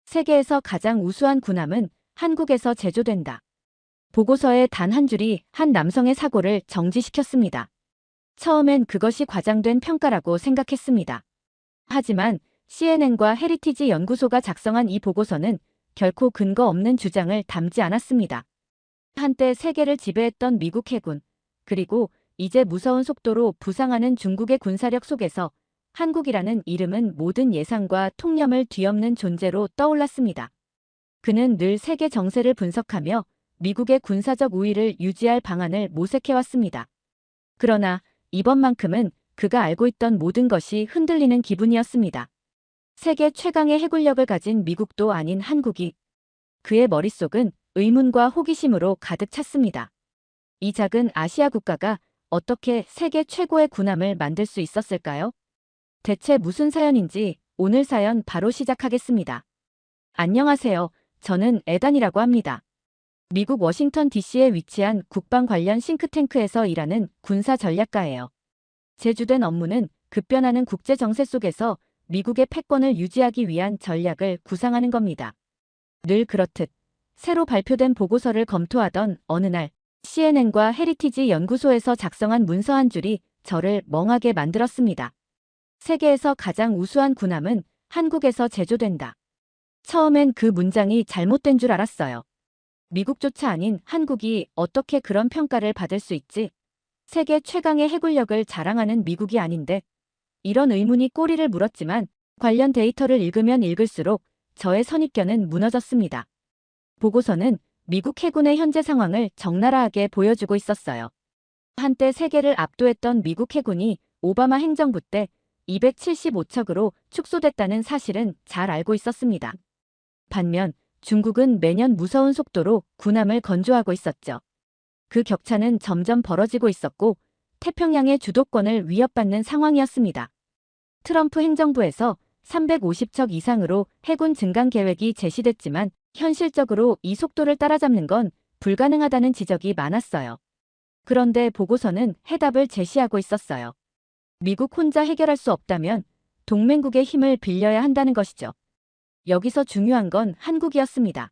세계에서 가장 우수한 군함은 한국에서 제조된다. 보고서의 단 한 줄이 한 남성의 사고를 정지시켰습니다. 처음엔 그것이 과장된 평가라고 생각했습니다. 하지만 CNN과 헤리티지 연구소가 작성한 이 보고서는 결코 근거 없는 주장을 담지 않았습니다. 한때 세계를 지배했던 미국 해군, 그리고 이제 무서운 속도로 부상하는 중국의 군사력 속에서 한국이라는 이름은 모든 예상과 통념을 뒤엎는 존재로 떠올랐습니다. 그는 늘 세계 정세를 분석하며 미국의 군사적 우위를 유지할 방안을 모색해왔습니다. 그러나 이번만큼은 그가 알고 있던 모든 것이 흔들리는 기분이었습니다. 세계 최강의 해군력을 가진 미국도 아닌 한국이, 그의 머릿속은 의문과 호기심으로 가득 찼습니다. 이 작은 아시아 국가가 어떻게 세계 최고의 군함을 만들 수 있었을까요? 대체 무슨 사연인지 오늘 사연 바로 시작하겠습니다. 안녕하세요. 저는 에단이라고 합니다. 미국 워싱턴 DC에 위치한 국방 관련 싱크탱크에서 일하는 군사 전략가예요. 제 주된 업무는 급변하는 국제 정세 속에서 미국의 패권을 유지하기 위한 전략을 구상하는 겁니다. 늘 그렇듯 새로 발표된 보고서를 검토하던 어느 날 CNN과 헤리티지 연구소에서 작성한 문서 한 줄이 저를 멍하게 만들었습니다. 세계에서 가장 우수한 군함은 한국에서 제조된다. 처음엔 그 문장이 잘못된 줄 알았어요. 미국조차 아닌 한국이 어떻게 그런 평가를 받을 수 있지? 세계 최강의 해군력을 자랑하는 미국이 아닌데? 이런 의문이 꼬리를 물었지만 관련 데이터를 읽으면 읽을수록 저의 선입견은 무너졌습니다. 보고서는 미국 해군의 현재 상황을 적나라하게 보여주고 있었어요. 한때 세계를 압도했던 미국 해군이 오바마 행정부 때 275척으로 축소됐다는 사실은 잘 알고 있었습니다. 반면 중국은 매년 무서운 속도로 군함을 건조하고 있었죠. 그 격차는 점점 벌어지고 있었고 태평양의 주도권을 위협받는 상황이었습니다. 트럼프 행정부에서 350척 이상으로 해군 증강 계획이 제시됐지만 현실적으로 이 속도를 따라잡는 건 불가능하다는 지적이 많았어요. 그런데 보고서는 해답을 제시하고 있었어요. 미국 혼자 해결할 수 없다면 동맹국의 힘을 빌려야 한다는 것이죠. 여기서 중요한 건 한국이었습니다.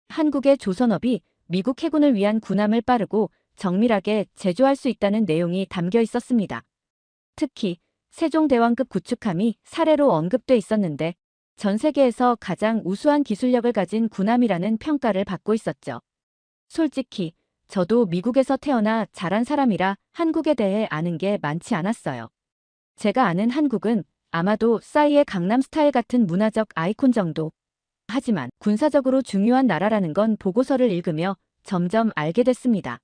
한국의 조선업이 미국 해군을 위한 군함을 빠르고 정밀하게 제조할 수 있다는 내용이 담겨 있었습니다. 특히 세종대왕급 구축함이 사례로 언급돼 있었는데 전 세계에서 가장 우수한 기술력을 가진 군함이라는 평가를 받고 있었죠. 솔직히 저도 미국에서 태어나 자란 사람이라 한국에 대해 아는 게 많지 않았어요. 제가 아는 한국은 아마도 싸이의 강남스타일 같은 문화적 아이콘 정도. 하지만 군사적으로 중요한 나라라는 건 보고서를 읽으며 점점 알게 됐습니다.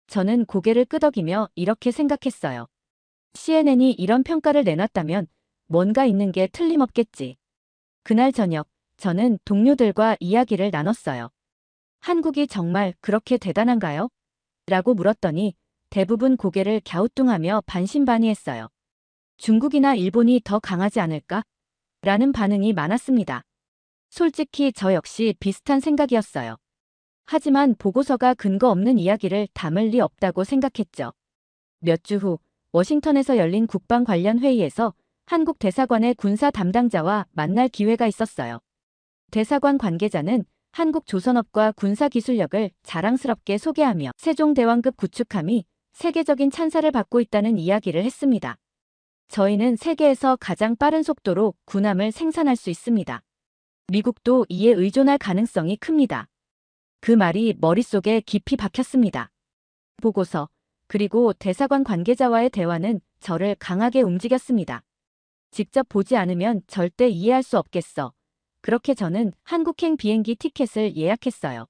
저는 고개를 끄덕이며 이렇게 생각했어요. CNN이 이런 평가를 내놨다면 뭔가 있는 게 틀림없겠지. 그날 저녁, 저는 동료들과 이야기를 나눴어요. 한국이 정말 그렇게 대단한가요? 라고 물었더니 대부분 고개를 갸우뚱하며 반신반의했어요. 중국이나 일본이 더 강하지 않을까? 라는 반응이 많았습니다. 솔직히 저 역시 비슷한 생각이었어요. 하지만 보고서가 근거 없는 이야기를 담을 리 없다고 생각했죠. 몇 주 후 워싱턴에서 열린 국방 관련 회의에서 한국 대사관의 군사 담당자와 만날 기회가 있었어요. 대사관 관계자는 한국 조선업과 군사 기술력을 자랑스럽게 소개하며 세종대왕급 구축함이 세계적인 찬사를 받고 있다는 이야기를 했습니다. 저희는 세계에서 가장 빠른 속도로 군함을 생산할 수 있습니다. 미국도 이에 의존할 가능성이 큽니다. 그 말이 머릿속에 깊이 박혔습니다. 보고서, 그리고 대사관 관계자와의 대화는 저를 강하게 움직였습니다. 직접 보지 않으면 절대 이해할 수 없겠어. 그렇게 저는 한국행 비행기 티켓을 예약했어요.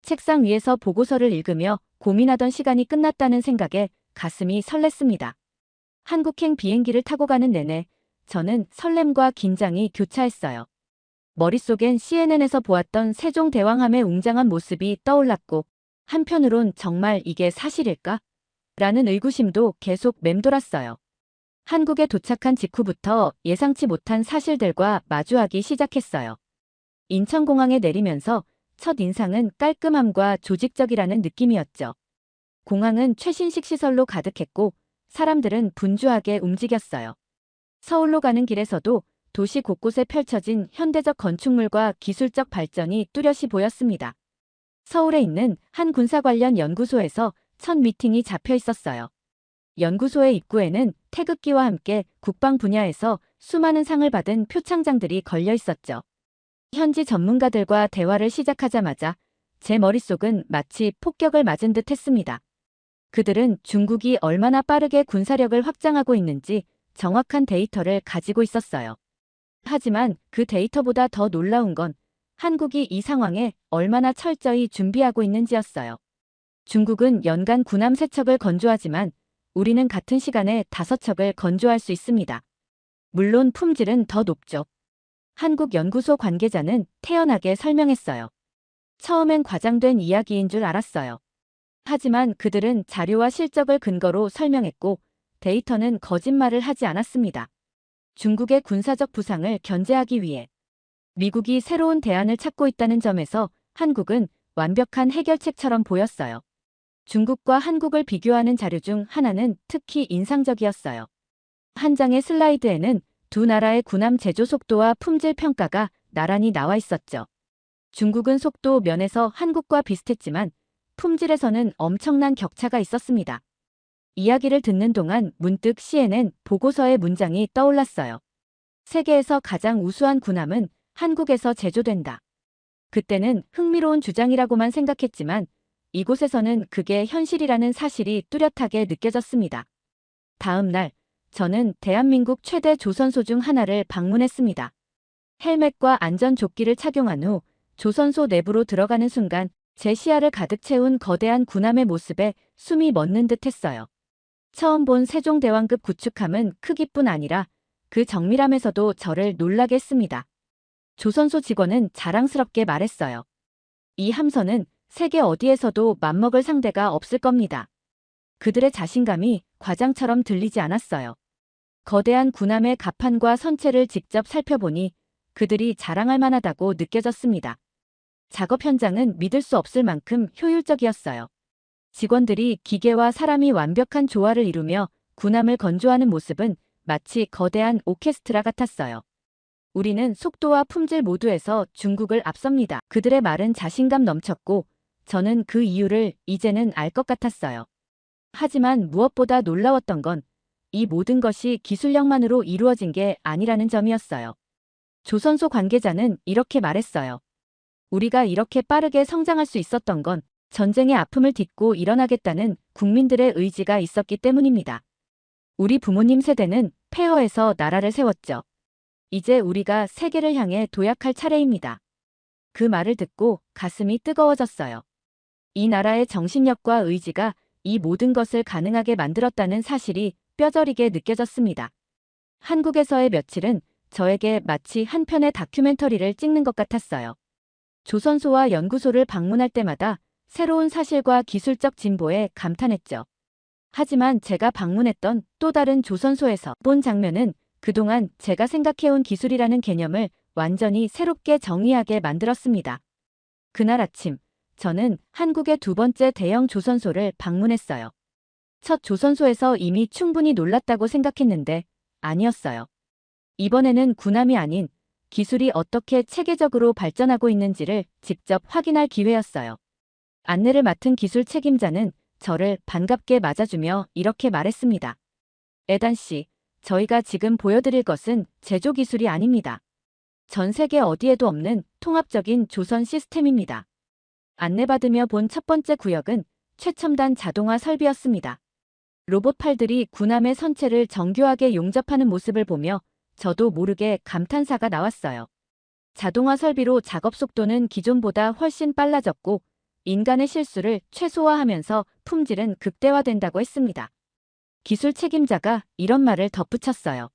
책상 위에서 보고서를 읽으며 고민하던 시간이 끝났다는 생각에 가슴이 설렜습니다. 한국행 비행기를 타고 가는 내내 저는 설렘과 긴장이 교차했어요. 머릿속엔 CNN에서 보았던 세종대왕함의 웅장한 모습이 떠올랐고 한편으론 정말 이게 사실일까? 라는 의구심도 계속 맴돌았어요. 한국에 도착한 직후부터 예상치 못한 사실들과 마주하기 시작했어요. 인천공항에 내리면서 첫 인상은 깔끔함과 조직적이라는 느낌이었죠. 공항은 최신식 시설로 가득했고 사람들은 분주하게 움직였어요. 서울로 가는 길에서도 도시 곳곳에 펼쳐진 현대적 건축물과 기술적 발전이 뚜렷이 보였습니다. 서울에 있는 한 군사 관련 연구소에서 첫 미팅이 잡혀 있었어요. 연구소의 입구에는 태극기와 함께 국방 분야에서 수많은 상을 받은 표창장들이 걸려 있었죠. 현지 전문가들과 대화를 시작하자마자 제 머릿속은 마치 폭격을 맞은 듯 했습니다. 그들은 중국이 얼마나 빠르게 군사력을 확장하고 있는지 정확한 데이터를 가지고 있었어요. 하지만 그 데이터보다 더 놀라운 건 한국이 이 상황에 얼마나 철저히 준비하고 있는지였어요. 중국은 연간 군함 3척을 건조하지만 우리는 같은 시간에 5척을 건조할 수 있습니다. 물론 품질은 더 높죠. 한국 연구소 관계자는 태연하게 설명했어요. 처음엔 과장된 이야기인 줄 알았어요. 하지만 그들은 자료와 실적을 근거로 설명했고 데이터는 거짓말을 하지 않았습니다. 중국의 군사적 부상을 견제하기 위해 미국이 새로운 대안을 찾고 있다는 점에서 한국은 완벽한 해결책처럼 보였어요. 중국과 한국을 비교하는 자료 중 하나는 특히 인상적이었어요. 한 장의 슬라이드에는 두 나라의 군함 제조 속도와 품질 평가가 나란히 나와 있었죠. 중국은 속도 면에서 한국과 비슷했지만 품질에서는 엄청난 격차가 있었습니다. 이야기를 듣는 동안 문득 CNN 보고서의 문장이 떠올랐어요. 세계에서 가장 우수한 군함은 한국에서 제조된다. 그때는 흥미로운 주장이라고만 생각했지만 이곳에서는 그게 현실이라는 사실이 뚜렷하게 느껴졌습니다. 다음 날, 저는 대한민국 최대 조선소 중 하나를 방문했습니다. 헬멧과 안전조끼를 착용한 후 조선소 내부로 들어가는 순간 제 시야를 가득 채운 거대한 군함의 모습에 숨이 멎는 듯 했어요. 처음 본 세종대왕급 구축함은 크기뿐 아니라 그 정밀함에서도 저를 놀라게 했습니다. 조선소 직원은 자랑스럽게 말했어요. 이 함선은 세계 어디에서도 맞먹을 상대가 없을 겁니다. 그들의 자신감이 과장처럼 들리지 않았어요. 거대한 군함의 갑판과 선체를 직접 살펴보니 그들이 자랑할 만하다고 느껴졌습니다. 작업 현장은 믿을 수 없을 만큼 효율적이었어요. 직원들이 기계와 사람이 완벽한 조화를 이루며 군함을 건조하는 모습은 마치 거대한 오케스트라 같았어요. 우리는 속도와 품질 모두에서 중국을 앞섭니다. 그들의 말은 자신감 넘쳤고 저는 그 이유를 이제는 알 것 같았어요. 하지만 무엇보다 놀라웠던 건 이 모든 것이 기술력만으로 이루어진 게 아니라는 점이었어요. 조선소 관계자는 이렇게 말했어요. 우리가 이렇게 빠르게 성장할 수 있었던 건 전쟁의 아픔을 딛고 일어나겠다는 국민들의 의지가 있었기 때문입니다. 우리 부모님 세대는 폐허에서 나라를 세웠죠. 이제 우리가 세계를 향해 도약할 차례입니다. 그 말을 듣고 가슴이 뜨거워졌어요. 이 나라의 정신력과 의지가 이 모든 것을 가능하게 만들었다는 사실이 뼈저리게 느껴졌습니다. 한국에서의 며칠은 저에게 마치 한 편의 다큐멘터리를 찍는 것 같았어요. 조선소와 연구소를 방문할 때마다 새로운 사실과 기술적 진보에 감탄했죠. 하지만 제가 방문했던 또 다른 조선소에서 본 장면은 그동안 제가 생각해온 기술이라는 개념을 완전히 새롭게 정의하게 만들었습니다. 그날 아침, 저는 한국의 두 번째 대형 조선소를 방문했어요. 첫 조선소에서 이미 충분히 놀랐다고 생각했는데 아니었어요. 이번에는 군함이 아닌 기술이 어떻게 체계적으로 발전하고 있는지를 직접 확인할 기회였어요. 안내를 맡은 기술 책임자는 저를 반갑게 맞아주며 이렇게 말했습니다. 에단 씨, 저희가 지금 보여드릴 것은 제조 기술이 아닙니다. 전 세계 어디에도 없는 통합적인 조선 시스템입니다. 안내받으며 본 첫 번째 구역은 최첨단 자동화 설비였습니다. 로봇 팔들이 군함의 선체를 정교하게 용접하는 모습을 보며 저도 모르게 감탄사가 나왔어요. 자동화 설비로 작업 속도는 기존보다 훨씬 빨라졌고 인간의 실수를 최소화하면서 품질은 극대화된다고 했습니다. 기술 책임자가 이런 말을 덧붙였어요.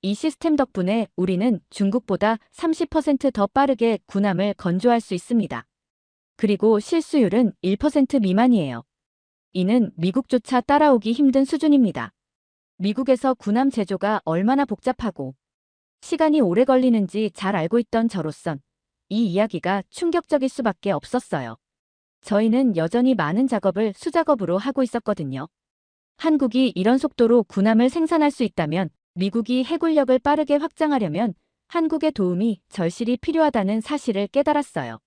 이 시스템 덕분에 우리는 중국보다 30% 더 빠르게 군함을 건조할 수 있습니다. 그리고 실수율은 1% 미만이에요. 이는 미국조차 따라오기 힘든 수준입니다. 미국에서 군함 제조가 얼마나 복잡하고 시간이 오래 걸리는지 잘 알고 있던 저로선 이 이야기가 충격적일 수밖에 없었어요. 저희는 여전히 많은 작업을 수작업으로 하고 있었거든요. 한국이 이런 속도로 군함을 생산할 수 있다면 미국이 해군력을 빠르게 확장하려면 한국의 도움이 절실히 필요하다는 사실을 깨달았어요.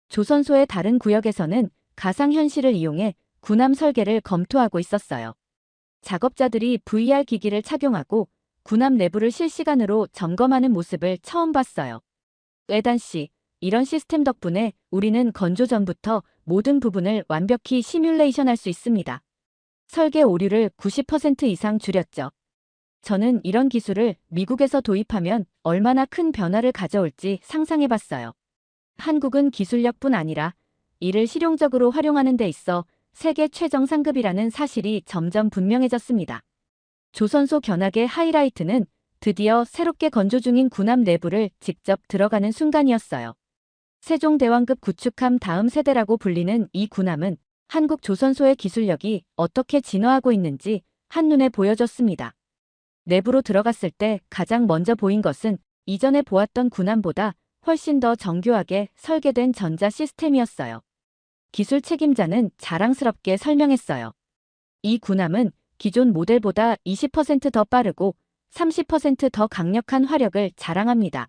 조선소의 다른 구역에서는 가상현실을 이용해 군함 설계를 검토하고 있었어요. 작업자들이 VR 기기를 착용하고 군함 내부를 실시간으로 점검하는 모습을 처음 봤어요. 외단 씨, 이런 시스템 덕분에 우리는 건조 전부터 모든 부분을 완벽히 시뮬레이션할 수 있습니다. 설계 오류를 90% 이상 줄였죠. 저는 이런 기술을 미국에서 도입하면 얼마나 큰 변화를 가져올지 상상해봤어요. 한국은 기술력뿐 아니라 이를 실용적으로 활용하는 데 있어 세계 최정상급이라는 사실이 점점 분명해졌습니다. 조선소 견학의 하이라이트는 드디어 새롭게 건조 중인 군함 내부를 직접 들어가는 순간이었어요. 세종대왕급 구축함 다음 세대라고 불리는 이 군함은 한국 조선소의 기술력이 어떻게 진화하고 있는지 한눈에 보여줬습니다. 내부로 들어갔을 때 가장 먼저 보인 것은 이전에 보았던 군함보다 훨씬 더 정교하게 설계된 전자 시스템이었어요. 기술 책임자는 자랑스럽게 설명했어요. 이 군함은 기존 모델보다 20% 더 빠르고 30% 더 강력한 화력을 자랑합니다.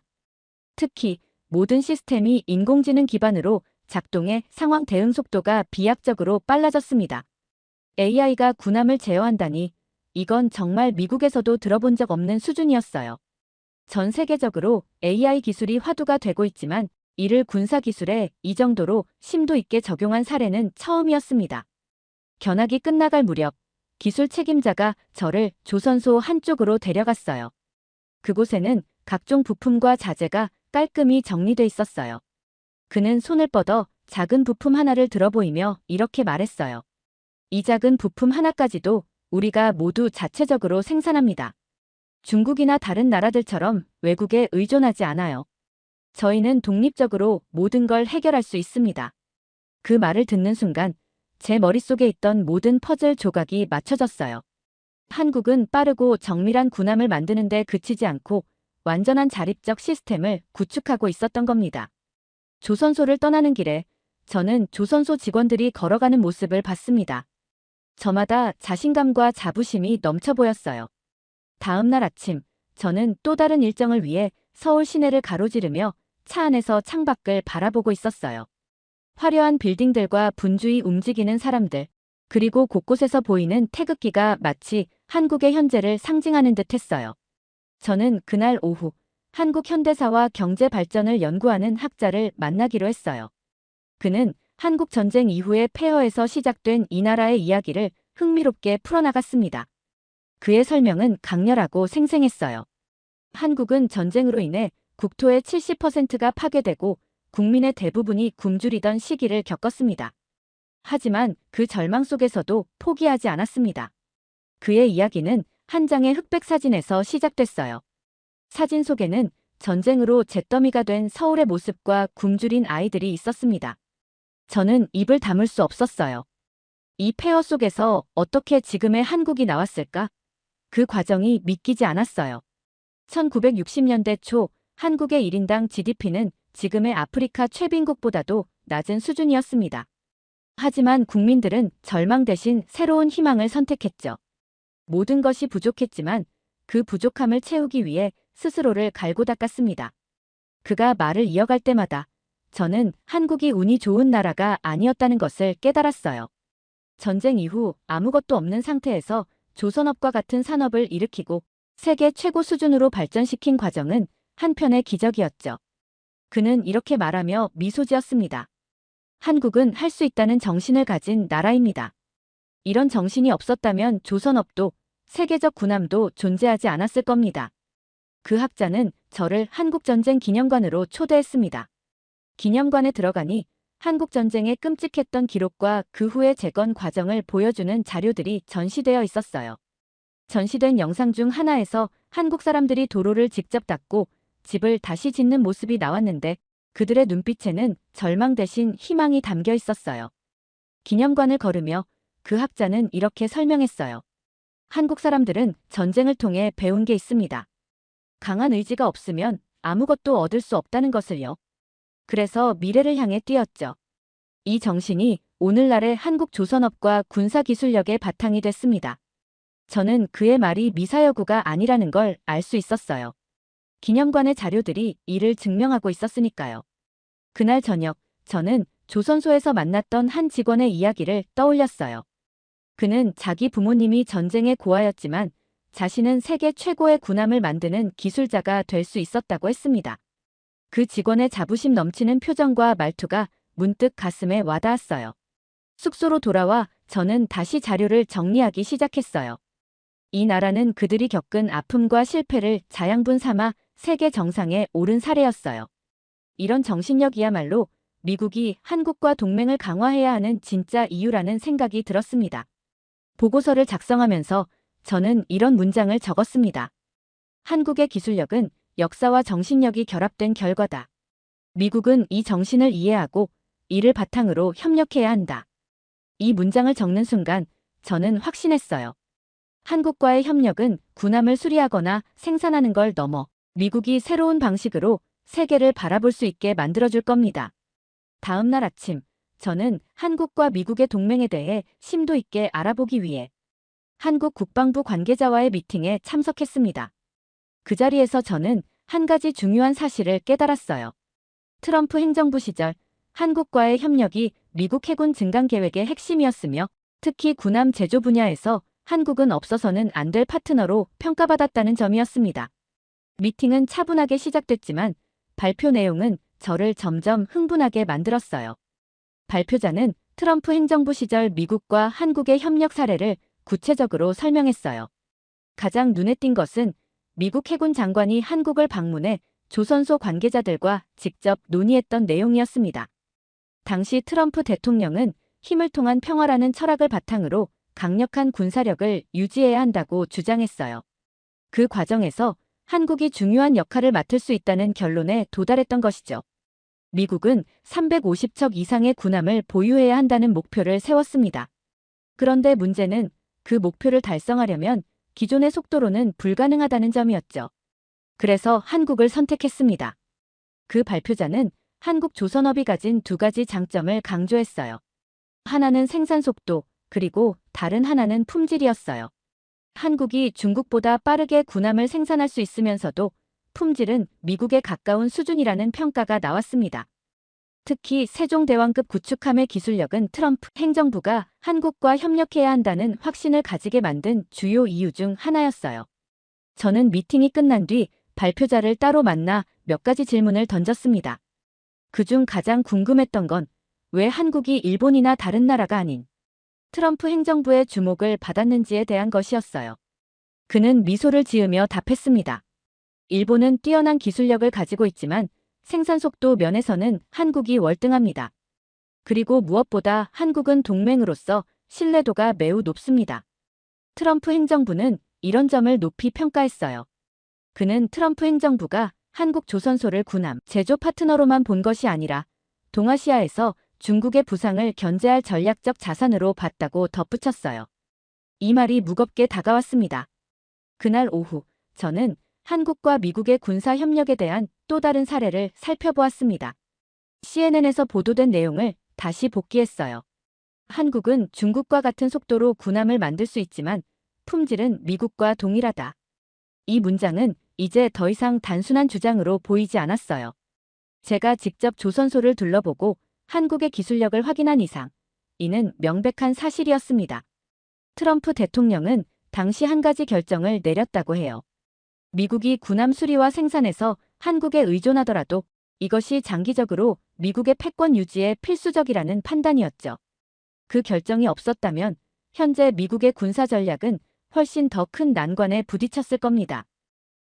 특히 모든 시스템이 인공지능 기반으로 작동해 상황 대응 속도가 비약적으로 빨라졌습니다. AI가 군함을 제어한다니 이건 정말 미국에서도 들어본 적 없는 수준이었어요. 전 세계적으로 AI 기술이 화두가 되고 있지만 이를 군사 기술에 이 정도로 심도 있게 적용한 사례는 처음이었습니다. 견학이 끝나갈 무렵 기술 책임자가 저를 조선소 한쪽으로 데려갔어요. 그곳에는 각종 부품과 자재가 깔끔히 정리돼 있었어요. 그는 손을 뻗어 작은 부품 하나를 들어보이며 이렇게 말했어요. 이 작은 부품 하나까지도 우리가 모두 자체적으로 생산합니다. 중국이나 다른 나라들처럼 외국에 의존하지 않아요. 저희는 독립적으로 모든 걸 해결할 수 있습니다. 그 말을 듣는 순간 제 머릿속에 있던 모든 퍼즐 조각이 맞춰졌어요. 한국은 빠르고 정밀한 군함을 만드는 데 그치지 않고 완전한 자립적 시스템을 구축하고 있었던 겁니다. 조선소를 떠나는 길에 저는 조선소 직원들이 걸어가는 모습을 봤습니다. 저마다 자신감과 자부심이 넘쳐 보였어요. 다음 날 아침, 저는 또 다른 일정을 위해 서울 시내를 가로지르며 차 안에서 창밖을 바라보고 있었어요. 화려한 빌딩들과 분주히 움직이는 사람들, 그리고 곳곳에서 보이는 태극기가 마치 한국의 현재를 상징하는 듯 했어요. 저는 그날 오후 한국 현대사와 경제 발전을 연구하는 학자를 만나기로 했어요. 그는 한국 전쟁 이후의 폐허에서 시작된 이 나라의 이야기를 흥미롭게 풀어나갔습니다. 그의 설명은 강렬하고 생생했어요. 한국은 전쟁으로 인해 국토의 70%가 파괴되고 국민의 대부분이 굶주리던 시기를 겪었습니다. 하지만 그 절망 속에서도 포기하지 않았습니다. 그의 이야기는 한 장의 흑백 사진에서 시작됐어요. 사진 속에는 전쟁으로 잿더미가 된 서울의 모습과 굶주린 아이들이 있었습니다. 저는 입을 다물 수 없었어요. 이 폐허 속에서 어떻게 지금의 한국이 나왔을까? 그 과정이 믿기지 않았어요. 1960년대 초 한국의 1인당 GDP는 지금의 아프리카 최빈국보다도 낮은 수준이었습니다. 하지만 국민들은 절망 대신 새로운 희망을 선택했죠. 모든 것이 부족했지만 그 부족함을 채우기 위해 스스로를 갈고 닦았습니다. 그가 말을 이어갈 때마다 저는 한국이 운이 좋은 나라가 아니었다는 것을 깨달았어요. 전쟁 이후 아무것도 없는 상태에서 조선업과 같은 산업을 일으키고 세계 최고 수준으로 발전시킨 과정은 한편의 기적이었죠. 그는 이렇게 말하며 미소 지었습니다. 한국은 할 수 있다는 정신을 가진 나라입니다. 이런 정신이 없었다면 조선업도 세계적 군함도 존재하지 않았을 겁니다. 그 학자는 저를 한국전쟁 기념관으로 초대했습니다. 기념관에 들어가니 한국전쟁의 끔찍했던 기록과 그 후의 재건 과정을 보여주는 자료들이 전시되어 있었어요. 전시된 영상 중 하나에서 한국 사람들이 도로를 직접 닦고 집을 다시 짓는 모습이 나왔는데 그들의 눈빛에는 절망 대신 희망이 담겨 있었어요. 기념관을 걸으며 그 학자는 이렇게 설명했어요. 한국 사람들은 전쟁을 통해 배운 게 있습니다. 강한 의지가 없으면 아무것도 얻을 수 없다는 것을요. 그래서 미래를 향해 뛰었죠. 이 정신이 오늘날의 한국 조선업과 군사기술력의 바탕이 됐습니다. 저는 그의 말이 미사여구가 아니라는 걸 알 수 있었어요. 기념관의 자료들이 이를 증명하고 있었으니까요. 그날 저녁, 저는 조선소에서 만났던 한 직원의 이야기를 떠올렸어요. 그는 자기 부모님이 전쟁의 고아였지만 자신은 세계 최고의 군함을 만드는 기술자가 될 수 있었다고 했습니다. 그 직원의 자부심 넘치는 표정과 말투가 문득 가슴에 와닿았어요. 숙소로 돌아와 저는 다시 자료를 정리하기 시작했어요. 이 나라는 그들이 겪은 아픔과 실패를 자양분 삼아 세계 정상에 오른 사례였어요. 이런 정신력이야말로 미국이 한국과 동맹을 강화해야 하는 진짜 이유라는 생각이 들었습니다. 보고서를 작성하면서 저는 이런 문장을 적었습니다. 한국의 기술력은 역사와 정신력이 결합된 결과다. 미국은 이 정신을 이해하고 이를 바탕으로 협력해야 한다. 이 문장을 적는 순간 저는 확신했어요. 한국과의 협력은 군함을 수리하거나 생산하는 걸 넘어 미국이 새로운 방식으로 세계를 바라볼 수 있게 만들어줄 겁니다. 다음 날 아침, 저는 한국과 미국의 동맹에 대해 심도 있게 알아보기 위해 한국 국방부 관계자와의 미팅에 참석했습니다. 그 자리에서 저는 한 가지 중요한 사실을 깨달았어요. 트럼프 행정부 시절 한국과의 협력이 미국 해군 증강 계획의 핵심이었으며 특히 군함 제조 분야에서 한국은 없어서는 안 될 파트너로 평가받았다는 점이었습니다. 미팅은 차분하게 시작됐지만 발표 내용은 저를 점점 흥분하게 만들었어요. 발표자는 트럼프 행정부 시절 미국과 한국의 협력 사례를 구체적으로 설명했어요. 가장 눈에 띈 것은 미국 해군 장관이 한국을 방문해 조선소 관계자들과 직접 논의했던 내용이었습니다. 당시 트럼프 대통령은 힘을 통한 평화라는 철학을 바탕으로 강력한 군사력을 유지해야 한다고 주장했어요. 그 과정에서 한국이 중요한 역할을 맡을 수 있다는 결론에 도달했던 것이죠. 미국은 350척 이상의 군함을 보유해야 한다는 목표를 세웠습니다. 그런데 문제는 그 목표를 달성하려면 기존의 속도로는 불가능하다는 점이었죠. 그래서 한국을 선택했습니다. 그 발표자는 한국조선업이 가진 두 가지 장점을 강조했어요. 하나는 생산 속도, 그리고 다른 하나는 품질이었어요. 한국이 중국보다 빠르게 군함을 생산할 수 있으면서도 품질은 미국에 가까운 수준이라는 평가가 나왔습니다. 특히 세종대왕급 구축함의 기술력은 트럼프 행정부가 한국과 협력해야 한다는 확신을 가지게 만든 주요 이유 중 하나였어요. 저는 미팅이 끝난 뒤 발표자를 따로 만나 몇 가지 질문을 던졌습니다. 그중 가장 궁금했던 건 왜 한국이 일본이나 다른 나라가 아닌 트럼프 행정부의 주목을 받았는지에 대한 것이었어요. 그는 미소를 지으며 답했습니다. 일본은 뛰어난 기술력을 가지고 있지만 생산 속도 면에서는 한국이 월등합니다. 그리고 무엇보다 한국은 동맹으로서 신뢰도가 매우 높습니다. 트럼프 행정부는 이런 점을 높이 평가했어요. 그는 트럼프 행정부가 한국 조선소를 군함 제조 파트너로만 본 것이 아니라 동아시아에서 중국의 부상을 견제할 전략적 자산으로 봤다고 덧붙였어요. 이 말이 무겁게 다가왔습니다. 그날 오후, 저는 한국과 미국의 군사 협력에 대한 또 다른 사례를 살펴보았습니다. CNN에서 보도된 내용을 다시 복기했어요. 한국은 중국과 같은 속도로 군함을 만들 수 있지만 품질은 미국과 동일하다. 이 문장은 이제 더 이상 단순한 주장으로 보이지 않았어요. 제가 직접 조선소를 둘러보고 한국의 기술력을 확인한 이상, 이는 명백한 사실이었습니다. 트럼프 대통령은 당시 한 가지 결정을 내렸다고 해요. 미국이 군함 수리와 생산에서 한국에 의존하더라도 이것이 장기적으로 미국의 패권 유지에 필수적이라는 판단이었죠. 그 결정이 없었다면 현재 미국의 군사 전략은 훨씬 더 큰 난관에 부딪혔을 겁니다.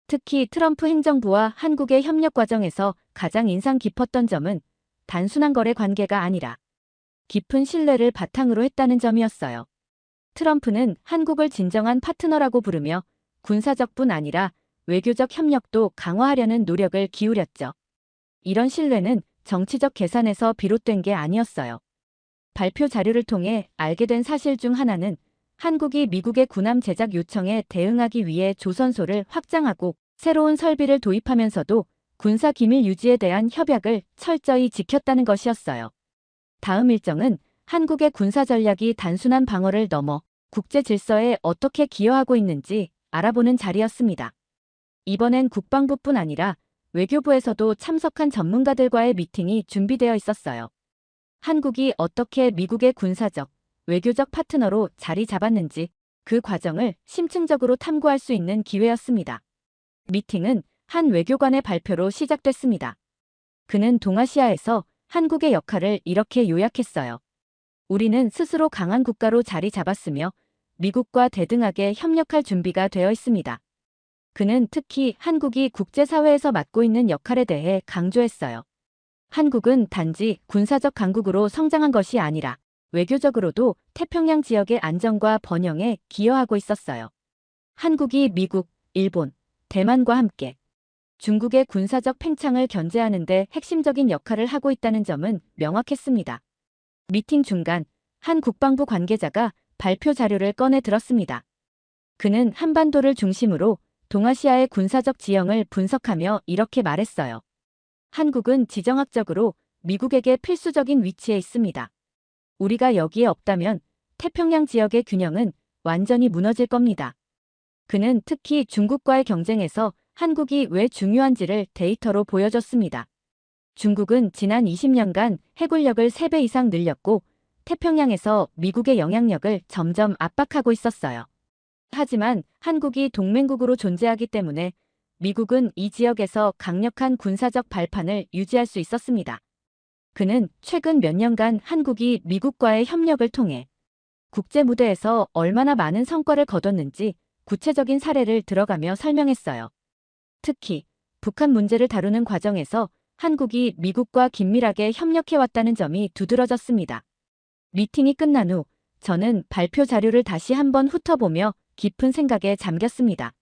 특히 트럼프 행정부와 한국의 협력 과정에서 가장 인상 깊었던 점은 단순한 거래 관계가 아니라 깊은 신뢰를 바탕으로 했다는 점이었어요. 트럼프는 한국을 진정한 파트너라고 부르며 군사적뿐 아니라 외교적 협력도 강화하려는 노력을 기울였죠. 이런 신뢰는 정치적 계산에서 비롯된 게 아니었어요. 발표 자료를 통해 알게 된 사실 중 하나는 한국이 미국의 군함 제작 요청에 대응하기 위해 조선소를 확장하고 새로운 설비를 도입하면서도 군사 기밀 유지에 대한 협약을 철저히 지켰다는 것이었어요. 다음 일정은 한국의 군사 전략이 단순한 방어를 넘어 국제 질서에 어떻게 기여하고 있는지 알아보는 자리였습니다. 이번엔 국방부뿐 아니라 외교부에서도 참석한 전문가들과의 미팅이 준비되어 있었어요. 한국이 어떻게 미국의 군사적, 외교적 파트너로 자리 잡았는지 그 과정을 심층적으로 탐구할 수 있는 기회였습니다. 미팅은 한 외교관의 발표로 시작됐습니다. 그는 동아시아에서 한국의 역할을 이렇게 요약했어요. 우리는 스스로 강한 국가로 자리 잡았으며 미국과 대등하게 협력할 준비가 되어 있습니다. 그는 특히 한국이 국제사회에서 맡고 있는 역할에 대해 강조했어요. 한국은 단지 군사적 강국으로 성장한 것이 아니라 외교적으로도 태평양 지역의 안정과 번영에 기여하고 있었어요. 한국이 미국, 일본, 대만과 함께 중국의 군사적 팽창을 견제하는 데 핵심적인 역할을 하고 있다는 점은 명확했습니다. 미팅 중간 한 국방부 관계자가 발표 자료를 꺼내 들었습니다. 그는 한반도를 중심으로 동아시아의 군사적 지형을 분석하며 이렇게 말했어요. 한국은 지정학적으로 미국에게 필수적인 위치에 있습니다. 우리가 여기에 없다면 태평양 지역의 균형은 완전히 무너질 겁니다. 그는 특히 중국과의 경쟁에서 한국이 왜 중요한지를 데이터로 보여줬습니다. 중국은 지난 20년간 해군력을 3배 이상 늘렸고 태평양에서 미국의 영향력을 점점 압박하고 있었어요. 하지만 한국이 동맹국으로 존재하기 때문에 미국은 이 지역에서 강력한 군사적 발판을 유지할 수 있었습니다. 그는 최근 몇 년간 한국이 미국과의 협력을 통해 국제 무대에서 얼마나 많은 성과를 거뒀는지 구체적인 사례를 들어가며 설명했어요. 특히 북한 문제를 다루는 과정에서 한국이 미국과 긴밀하게 협력해왔다는 점이 두드러졌습니다. 미팅이 끝난 후 저는 발표 자료를 다시 한번 훑어보며 깊은 생각에 잠겼습니다.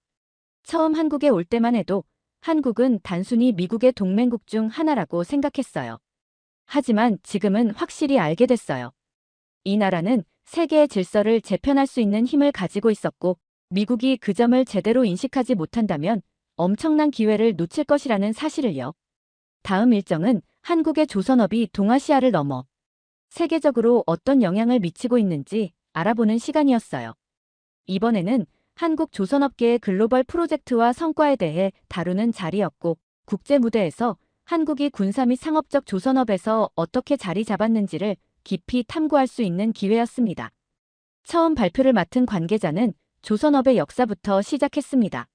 처음 한국에 올 때만 해도 한국은 단순히 미국의 동맹국 중 하나라고 생각했어요. 하지만 지금은 확실히 알게 됐어요. 이 나라는 세계의 질서를 재편할 수 있는 힘을 가지고 있었고 미국이 그 점을 제대로 인식하지 못한다면 엄청난 기회를 놓칠 것이라는 사실을요. 다음 일정은 한국의 조선업이 동아시아를 넘어 세계적으로 어떤 영향을 미치고 있는지 알아보는 시간이었어요. 이번에는 한국 조선업계의 글로벌 프로젝트와 성과에 대해 다루는 자리였고 국제 무대에서 한국이 군사 및 상업적 조선업에서 어떻게 자리 잡았는지를 깊이 탐구할 수 있는 기회였습니다. 처음 발표를 맡은 관계자는 조선업의 역사부터 시작했습니다.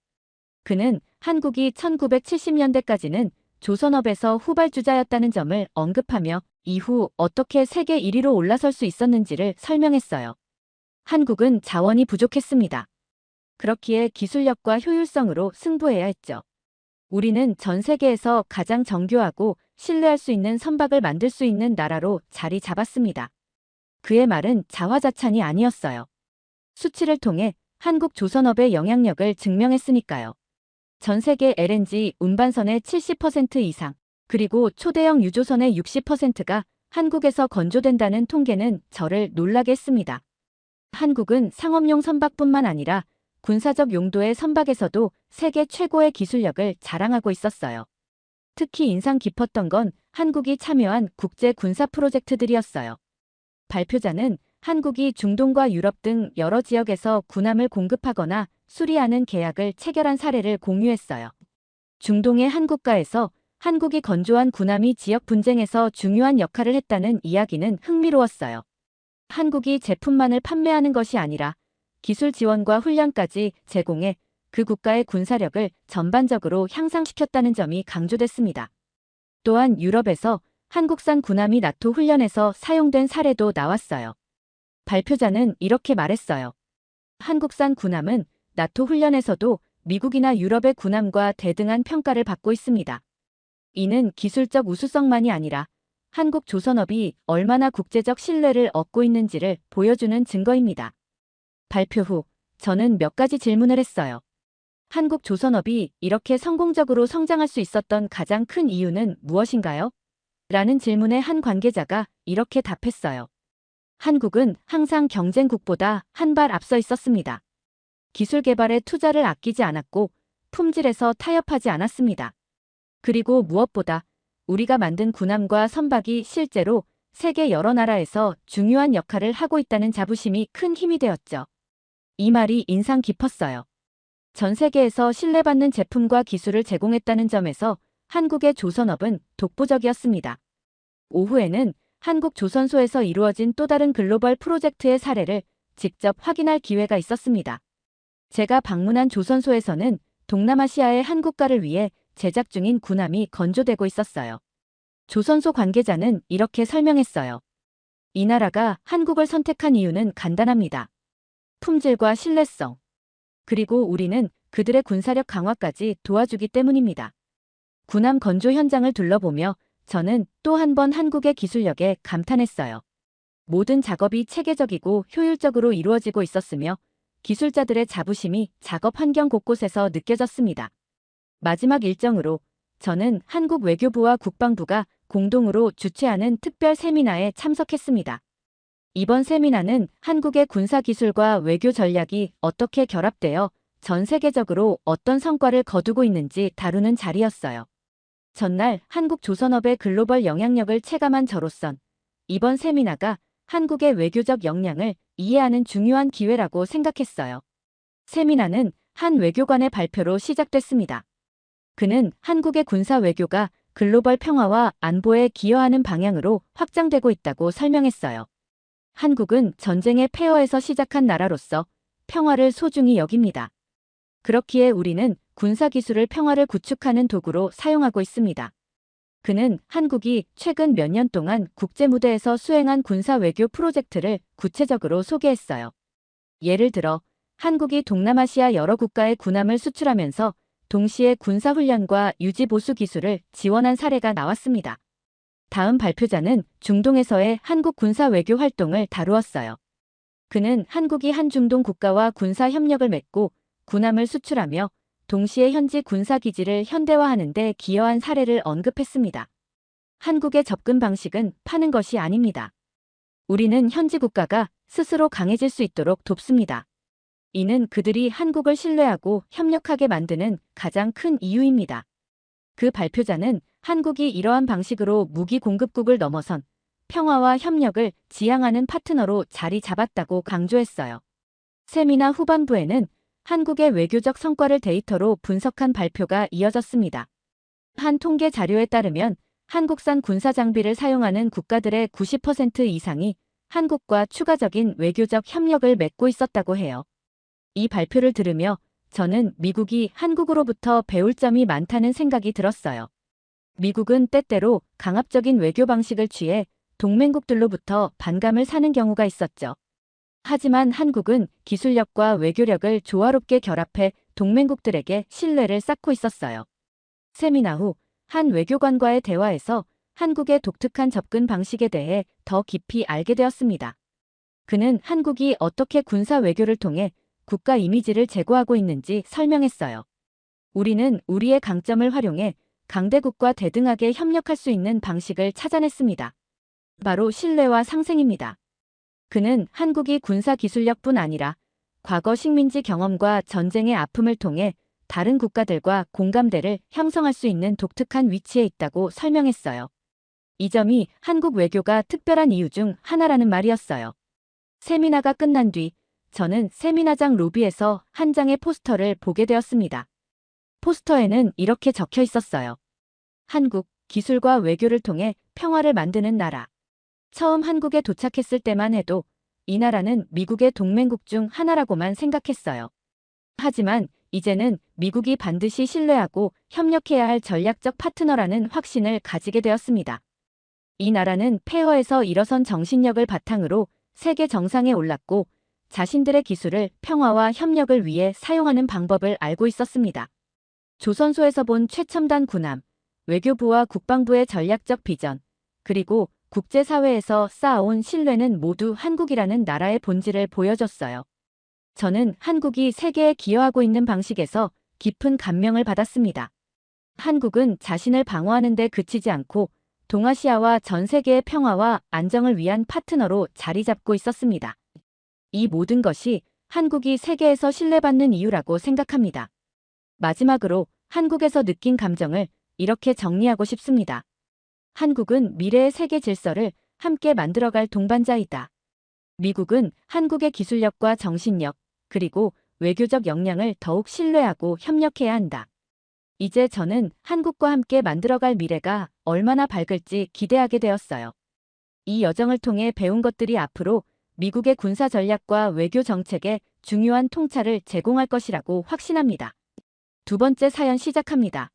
그는 한국이 1970년대까지는 조선업에서 후발주자였다는 점을 언급하며 이후 어떻게 세계 1위로 올라설 수 있었는지를 설명했어요. 한국은 자원이 부족했습니다. 그렇기에 기술력과 효율성으로 승부해야 했죠. 우리는 전 세계에서 가장 정교하고 신뢰할 수 있는 선박을 만들 수 있는 나라로 자리 잡았습니다. 그의 말은 자화자찬이 아니었어요. 수치를 통해 한국 조선업의 영향력을 증명했으니까요. 전 세계 LNG 운반선의 70% 이상, 그리고 초대형 유조선의 60%가 한국에서 건조된다는 통계는 저를 놀라게 했습니다. 한국은 상업용 선박뿐만 아니라 군사적 용도의 선박에서도 세계 최고의 기술력을 자랑하고 있었어요. 특히 인상 깊었던 건 한국이 참여한 국제 군사 프로젝트들이었어요. 발표자는 한국이 중동과 유럽 등 여러 지역에서 군함을 공급하거나 수리하는 계약을 체결한 사례를 공유했어요. 중동의 한 국가에서 한국이 건조한 군함이 지역 분쟁에서 중요한 역할을 했다는 이야기는 흥미로웠어요. 한국이 제품만을 판매하는 것이 아니라 기술 지원과 훈련까지 제공해 그 국가의 군사력을 전반적으로 향상시켰다는 점이 강조됐습니다. 또한 유럽에서 한국산 군함이 나토 훈련에서 사용된 사례도 나왔어요. 발표자는 이렇게 말했어요. 한국산 군함은 나토 훈련에서도 미국이나 유럽의 군함과 대등한 평가를 받고 있습니다. 이는 기술적 우수성만이 아니라 한국 조선업이 얼마나 국제적 신뢰를 얻고 있는지를 보여주는 증거입니다. 발표 후 저는 몇 가지 질문을 했어요. 한국 조선업이 이렇게 성공적으로 성장할 수 있었던 가장 큰 이유는 무엇인가요? 라는 질문에 한 관계자가 이렇게 답했어요. 한국은 항상 경쟁국보다 한 발 앞서 있었습니다. 기술 개발에 투자를 아끼지 않았고 품질에서 타협하지 않았습니다. 그리고 무엇보다 우리가 만든 군함과 선박이 실제로 세계 여러 나라에서 중요한 역할을 하고 있다는 자부심이 큰 힘이 되었죠. 이 말이 인상 깊었어요. 전 세계에서 신뢰받는 제품과 기술을 제공했다는 점에서 한국의 조선업은 독보적이었습니다. 오후에는 한국 조선소에서 이루어진 또 다른 글로벌 프로젝트의 사례를 직접 확인할 기회가 있었습니다. 제가 방문한 조선소에서는 동남아시아의 한국가를 위해 제작 중인 군함이 건조되고 있었어요. 조선소 관계자는 이렇게 설명했어요. 이 나라가 한국을 선택한 이유는 간단합니다. 품질과 신뢰성. 그리고 우리는 그들의 군사력 강화까지 도와주기 때문입니다. 군함 건조 현장을 둘러보며 저는 또 한 번 한국의 기술력에 감탄했어요. 모든 작업이 체계적이고 효율적으로 이루어지고 있었으며 기술자들의 자부심이 작업 환경 곳곳에서 느껴졌습니다. 마지막 일정으로 저는 한국 외교부와 국방부가 공동으로 주최하는 특별 세미나에 참석했습니다. 이번 세미나는 한국의 군사기술과 외교 전략이 어떻게 결합되어 전 세계적으로 어떤 성과를 거두고 있는지 다루는 자리였어요. 전날 한국 조선업의 글로벌 영향력을 체감한 저로선 이번 세미나가 한국의 외교적 역량을 이해하는 중요한 기회라고 생각했어요. 세미나는 한 외교관의 발표로 시작됐습니다. 그는 한국의 군사 외교가 글로벌 평화와 안보에 기여하는 방향으로 확장되고 있다고 설명했어요. 한국은 전쟁의 폐허에서 시작한 나라로서 평화를 소중히 여깁니다. 그렇기에 우리는 군사기술을 평화를 구축하는 도구로 사용하고 있습니다. 그는 한국이 최근 몇 년 동안 국제무대에서 수행한 군사 외교 프로젝트를 구체적으로 소개했어요. 예를 들어 한국이 동남아시아 여러 국가에 군함을 수출하면서 동시에 군사훈련과 유지보수 기술을 지원한 사례가 나왔습니다. 다음 발표자는 중동에서의 한국 군사 외교 활동을 다루었어요. 그는 한국이 한 중동 국가와 군사 협력을 맺고 군함을 수출하며 동시에 현지 군사기지를 현대화하는 데 기여한 사례를 언급했습니다. 한국의 접근 방식은 파는 것이 아닙니다. 우리는 현지 국가가 스스로 강해질 수 있도록 돕습니다. 이는 그들이 한국을 신뢰하고 협력하게 만드는 가장 큰 이유입니다. 그 발표자는 한국이 이러한 방식으로 무기 공급국을 넘어선 평화와 협력을 지향하는 파트너로 자리 잡았다고 강조했어요. 세미나 후반부에는 한국의 외교적 성과를 데이터로 분석한 발표가 이어졌습니다. 한 통계 자료에 따르면 한국산 군사 장비를 사용하는 국가들의 90% 이상이 한국과 추가적인 외교적 협력을 맺고 있었다고 해요. 이 발표를 들으며 저는 미국이 한국으로부터 배울 점이 많다는 생각이 들었어요. 미국은 때때로 강압적인 외교 방식을 취해 동맹국들로부터 반감을 사는 경우가 있었죠. 하지만 한국은 기술력과 외교력을 조화롭게 결합해 동맹국들에게 신뢰를 쌓고 있었어요. 세미나 후 한 외교관과의 대화에서 한국의 독특한 접근 방식에 대해 더 깊이 알게 되었습니다. 그는 한국이 어떻게 군사 외교를 통해 국가 이미지를 제고하고 있는지 설명했어요. 우리는 우리의 강점을 활용해 강대국과 대등하게 협력할 수 있는 방식을 찾아냈습니다. 바로 신뢰와 상생입니다. 그는 한국이 군사 기술력뿐 아니라 과거 식민지 경험과 전쟁의 아픔을 통해 다른 국가들과 공감대를 형성할 수 있는 독특한 위치에 있다고 설명했어요. 이 점이 한국 외교가 특별한 이유 중 하나라는 말이었어요. 세미나가 끝난 뒤 저는 세미나장 로비에서 한 장의 포스터를 보게 되었습니다. 포스터에는 이렇게 적혀 있었어요. 한국, 기술과 외교를 통해 평화를 만드는 나라. 처음 한국에 도착했을 때만 해도 이 나라는 미국의 동맹국 중 하나라고만 생각했어요. 하지만 이제는 미국이 반드시 신뢰하고 협력해야 할 전략적 파트너라는 확신을 가지게 되었습니다. 이 나라는 폐허에서 일어선 정신력을 바탕으로 세계 정상에 올랐고 자신들의 기술을 평화와 협력을 위해 사용하는 방법을 알고 있었습니다. 조선소에서 본 최첨단 군함, 외교부와 국방부의 전략적 비전, 그리고 국제사회에서 쌓아온 신뢰는 모두 한국이라는 나라의 본질을 보여줬어요. 저는 한국이 세계에 기여하고 있는 방식에서 깊은 감명을 받았습니다. 한국은 자신을 방어하는 데 그치지 않고 동아시아와 전 세계의 평화와 안정을 위한 파트너로 자리 잡고 있었습니다. 이 모든 것이 한국이 세계에서 신뢰받는 이유라고 생각합니다. 마지막으로 한국에서 느낀 감정을 이렇게 정리하고 싶습니다. 한국은 미래의 세계 질서를 함께 만들어갈 동반자이다. 미국은 한국의 기술력과 정신력, 그리고 외교적 역량을 더욱 신뢰하고 협력해야 한다. 이제 저는 한국과 함께 만들어갈 미래가 얼마나 밝을지 기대하게 되었어요. 이 여정을 통해 배운 것들이 앞으로 미국의 군사 전략과 외교 정책에 중요한 통찰을 제공할 것이라고 확신합니다. 두 번째 사연 시작합니다.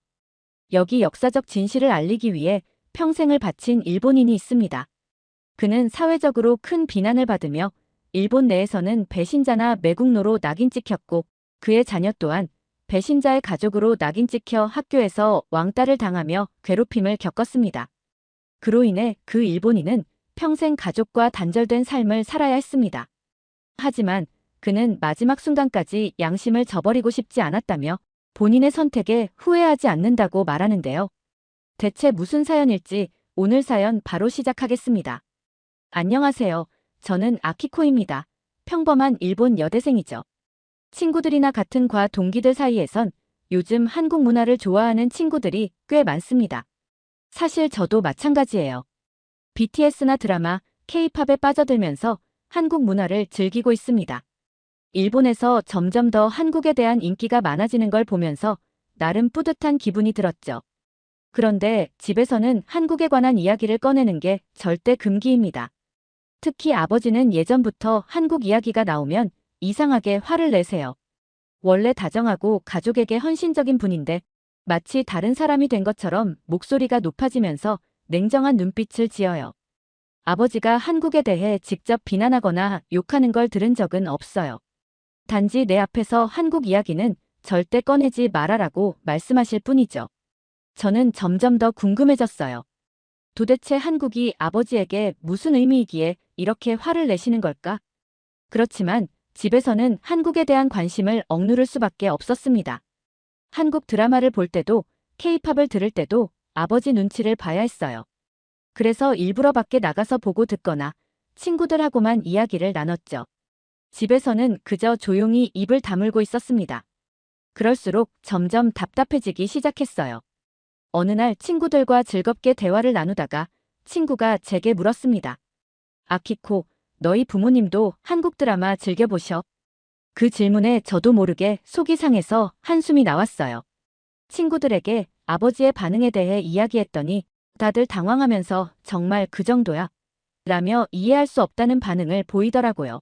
여기 역사적 진실을 알리기 위해 평생을 바친 일본인이 있습니다. 그는 사회적으로 큰 비난을 받으며 일본 내에서는 배신자나 매국노로 낙인 찍혔고 그의 자녀 또한 배신자의 가족으로 낙인 찍혀 학교에서 왕따를 당하며 괴롭힘을 겪었습니다. 그로 인해 그 일본인은 평생 가족과 단절된 삶을 살아야 했습니다. 하지만 그는 마지막 순간까지 양심을 저버리고 싶지 않았다며 본인의 선택에 후회하지 않는다고 말하는데요. 대체 무슨 사연일지 오늘 사연 바로 시작하겠습니다. 안녕하세요. 저는 아키코입니다. 평범한 일본 여대생이죠. 친구들이나 같은 과 동기들 사이에선 요즘 한국 문화를 좋아하는 친구들이 꽤 많습니다. 사실 저도 마찬가지예요. BTS나 드라마, K-팝에 빠져들면서 한국 문화를 즐기고 있습니다. 일본에서 점점 더 한국에 대한 인기가 많아지는 걸 보면서 나름 뿌듯한 기분이 들었죠. 그런데 집에서는 한국에 관한 이야기를 꺼내는 게 절대 금기입니다. 특히 아버지는 예전부터 한국 이야기가 나오면 이상하게 화를 내세요. 원래 다정하고 가족에게 헌신적인 분인데 마치 다른 사람이 된 것처럼 목소리가 높아지면서 냉정한 눈빛을 지어요. 아버지가 한국에 대해 직접 비난하거나 욕하는 걸 들은 적은 없어요. 단지 내 앞에서 한국 이야기는 절대 꺼내지 말아라고 말씀하실 뿐이죠. 저는 점점 더 궁금해졌어요. 도대체 한국이 아버지에게 무슨 의미이기에 이렇게 화를 내시는 걸까? 그렇지만 집에서는 한국에 대한 관심을 억누를 수밖에 없었습니다. 한국 드라마를 볼 때도 K-팝을 들을 때도 아버지 눈치를 봐야 했어요. 그래서 일부러 밖에 나가서 보고 듣거나 친구들하고만 이야기를 나눴죠. 집에서는 그저 조용히 입을 다물고 있었습니다. 그럴수록 점점 답답해지기 시작했어요. 어느 날 친구들과 즐겁게 대화를 나누다가 친구가 제게 물었습니다. 아키코, 너희 부모님도 한국 드라마 즐겨보셔? 그 질문에 저도 모르게 속이 상해서 한숨이 나왔어요. 친구들에게 아버지의 반응에 대해 이야기했더니 다들 당황하면서 정말 그 정도야? 라며 이해할 수 없다는 반응을 보이더라고요.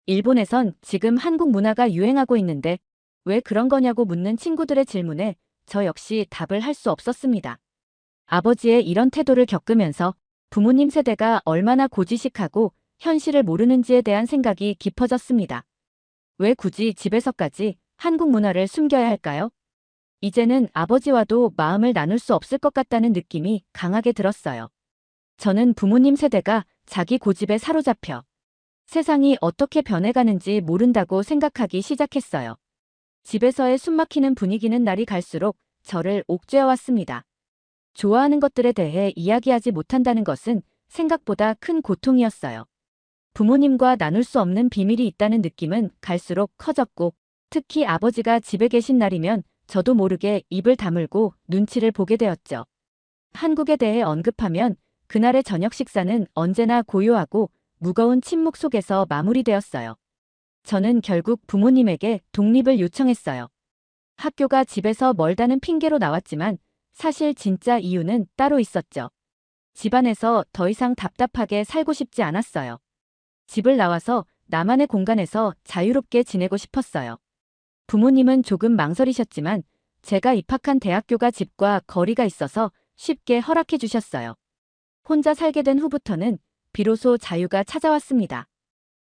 일본에선 지금 한국 문화가 유행하고 있는데 왜 그런 거냐고 묻는 친구들의 질문에 저 역시 답을 할 수 없었습니다. 아버지의 이런 태도를 겪으면서 부모님 세대가 얼마나 고지식하고 현실을 모르는지에 대한 생각이 깊어졌습니다. 왜 굳이 집에서까지 한국 문화를 숨겨야 할까요? 이제는 아버지와도 마음을 나눌 수 없을 것 같다는 느낌이 강하게 들었어요. 저는 부모님 세대가 자기 고집에 사로잡혀 세상이 어떻게 변해가는지 모른다고 생각하기 시작했어요. 집에서의 숨막히는 분위기는 날이 갈수록 저를 옥죄어왔습니다. 좋아하는 것들에 대해 이야기하지 못한다는 것은 생각보다 큰 고통이었어요. 부모님과 나눌 수 없는 비밀이 있다는 느낌은 갈수록 커졌고 특히 아버지가 집에 계신 날이면 저도 모르게 입을 다물고 눈치를 보게 되었죠. 한국에 대해 언급하면 그날의 저녁 식사는 언제나 고요하고 무거운 침묵 속에서 마무리되었어요. 저는 결국 부모님에게 독립을 요청했어요. 학교가 집에서 멀다는 핑계로 나왔지만 사실 진짜 이유는 따로 있었죠. 집안에서 더 이상 답답하게 살고 싶지 않았어요. 집을 나와서 나만의 공간에서 자유롭게 지내고 싶었어요. 부모님은 조금 망설이셨지만 제가 입학한 대학교가 집과 거리가 있어서 쉽게 허락해 주셨어요. 혼자 살게 된 후부터는 비로소 자유가 찾아왔습니다.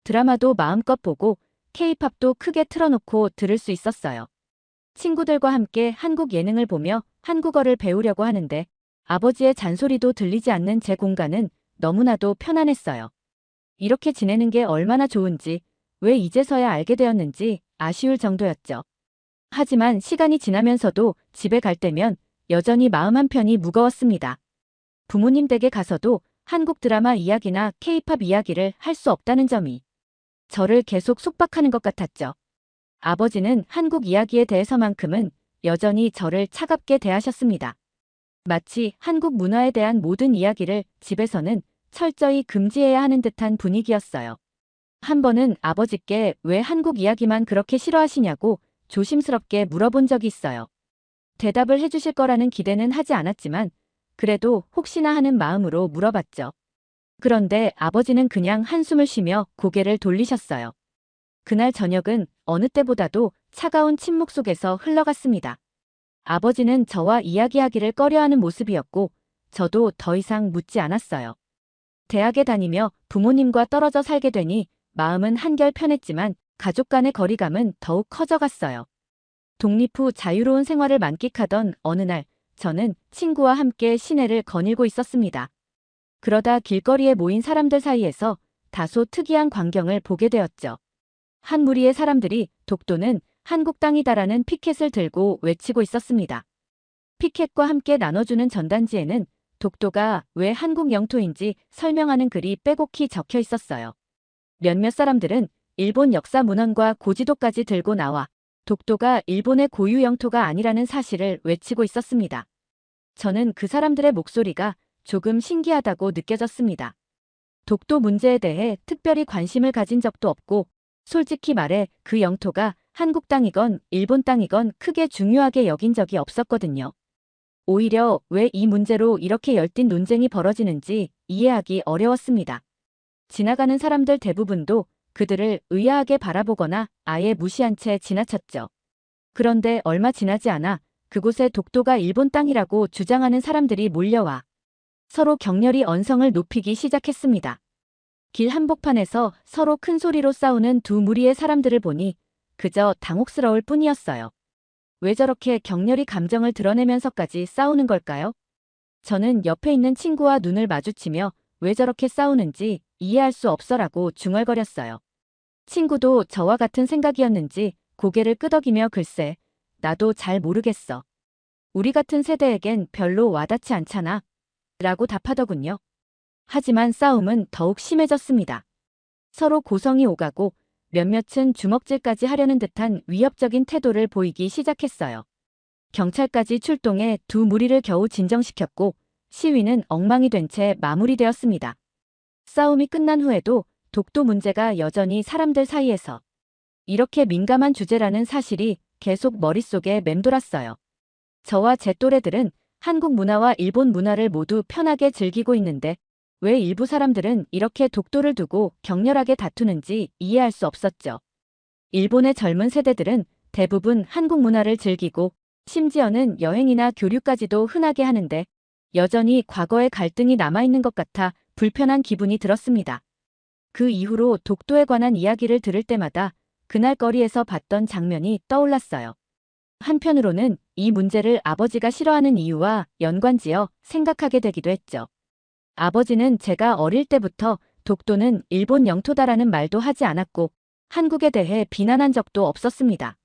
드라마도 마음껏 보고 K-팝도 크게 틀어놓고 들을 수 있었어요. 친구들과 함께 한국 예능을 보며 한국어를 배우려고 하는데 아버지의 잔소리도 들리지 않는 제 공간은 너무나도 편안했어요. 이렇게 지내는 게 얼마나 좋은지 왜 이제서야 알게 되었는지 아쉬울 정도였죠. 하지만 시간이 지나면서도 집에 갈 때면 여전히 마음 한편이 무거웠습니다. 부모님 댁에 가서도 한국 드라마 이야기나 K-팝 이야기를 할 수 없다는 점이 저를 계속 속박하는 것 같았죠. 아버지는 한국 이야기에 대해서만큼은 여전히 저를 차갑게 대하셨습니다. 마치 한국 문화에 대한 모든 이야기를 집에서는 철저히 금지해야 하는 듯한 분위기였어요. 한 번은 아버지께 왜 한국 이야기만 그렇게 싫어하시냐고 조심스럽게 물어본 적이 있어요. 대답을 해주실 거라는 기대는 하지 않았지만 그래도 혹시나 하는 마음으로 물어봤죠. 그런데 아버지는 그냥 한숨을 쉬며 고개를 돌리셨어요. 그날 저녁은 어느 때보다도 차가운 침묵 속에서 흘러갔습니다. 아버지는 저와 이야기하기를 꺼려하는 모습이었고 저도 더 이상 묻지 않았어요. 대학에 다니며 부모님과 떨어져 살게 되니 마음은 한결 편했지만 가족 간의 거리감은 더욱 커져갔어요. 독립 후 자유로운 생활을 만끽하던 어느 날 저는 친구와 함께 시내를 거닐고 있었습니다. 그러다 길거리에 모인 사람들 사이에서 다소 특이한 광경을 보게 되었죠. 한 무리의 사람들이 독도는 한국 땅이다라는 피켓을 들고 외치고 있었습니다. 피켓과 함께 나눠주는 전단지에는 독도가 왜 한국 영토인지 설명하는 글이 빼곡히 적혀 있었어요. 몇몇 사람들은 일본 역사 문헌과 고지도까지 들고 나와 독도가 일본의 고유 영토가 아니라는 사실을 외치고 있었습니다. 저는 그 사람들의 목소리가 조금 신기하다고 느껴졌습니다. 독도 문제에 대해 특별히 관심을 가진 적도 없고 솔직히 말해 그 영토가 한국 땅이건 일본 땅이건 크게 중요하게 여긴 적이 없었거든요. 오히려 왜 이 문제로 이렇게 열띤 논쟁이 벌어지는지 이해하기 어려웠습니다. 지나가는 사람들 대부분도 그들을 의아하게 바라보거나 아예 무시한 채 지나쳤죠. 그런데 얼마 지나지 않아 그곳에 독도가 일본 땅이라고 주장하는 사람들이 몰려와 서로 격렬히 언성을 높이기 시작했습니다. 길 한복판에서 서로 큰 소리로 싸우는 두 무리의 사람들을 보니 그저 당혹스러울 뿐이었어요. 왜 저렇게 격렬히 감정을 드러내면서까지 싸우는 걸까요? 저는 옆에 있는 친구와 눈을 마주치며 왜 저렇게 싸우는지 이해할 수 없어라고 중얼거렸어요. 친구도 저와 같은 생각이었는지 고개를 끄덕이며 글쎄, 나도 잘 모르겠어. 우리 같은 세대에겐 별로 와닿지 않잖아. 라고 답하더군요. 하지만 싸움은 더욱 심해졌습니다. 서로 고성이 오가고 몇몇은 주먹질까지 하려는 듯한 위협적인 태도를 보이기 시작했어요. 경찰까지 출동해 두 무리를 겨우 진정시켰고 시위는 엉망이 된 채 마무리되었습니다. 싸움이 끝난 후에도 독도 문제가 여전히 사람들 사이에서 이렇게 민감한 주제라는 사실이 계속 머릿속에 맴돌았어요. 저와 제 또래들은 한국 문화와 일본 문화를 모두 편하게 즐기고 있는데 왜 일부 사람들은 이렇게 독도를 두고 격렬하게 다투는지 이해할 수 없었죠. 일본의 젊은 세대들은 대부분 한국 문화를 즐기고 심지어는 여행이나 교류까지도 흔하게 하는데 여전히 과거의 갈등이 남아있는 것 같아 불편한 기분이 들었습니다. 그 이후로 독도에 관한 이야기를 들을 때마다 그날 거리에서 봤던 장면이 떠올랐어요. 한편으로는 이 문제를 아버지가 싫어하는 이유와 연관지어 생각하게 되기도 했죠. 아버지는 제가 어릴 때부터 독도는 일본 영토다라는 말도 하지 않았고 한국에 대해 비난한 적도 없었습니다.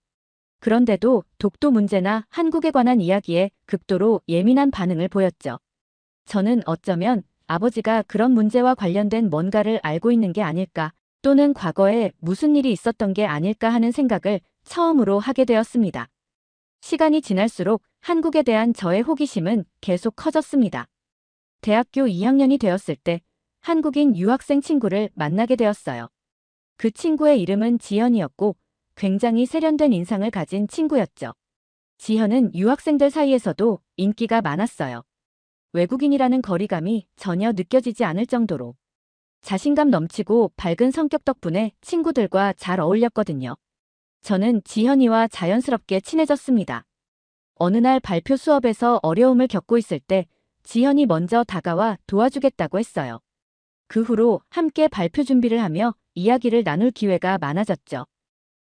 그런데도 독도 문제나 한국에 관한 이야기에 극도로 예민한 반응을 보였죠. 저는 어쩌면 아버지가 그런 문제와 관련된 뭔가를 알고 있는 게 아닐까 또는 과거에 무슨 일이 있었던 게 아닐까 하는 생각을 처음으로 하게 되었습니다. 시간이 지날수록 한국에 대한 저의 호기심은 계속 커졌습니다. 대학교 2학년이 되었을 때 한국인 유학생 친구를 만나게 되었어요. 그 친구의 이름은 지현이었고 굉장히 세련된 인상을 가진 친구였죠. 지현은 유학생들 사이에서도 인기가 많았어요. 외국인이라는 거리감이 전혀 느껴지지 않을 정도로 자신감 넘치고 밝은 성격 덕분에 친구들과 잘 어울렸거든요. 저는 지현이와 자연스럽게 친해졌습니다. 어느 날 발표 수업에서 어려움을 겪고 있을 때 지현이 먼저 다가와 도와주겠다고 했어요. 그 후로 함께 발표 준비를 하며 이야기를 나눌 기회가 많아졌죠.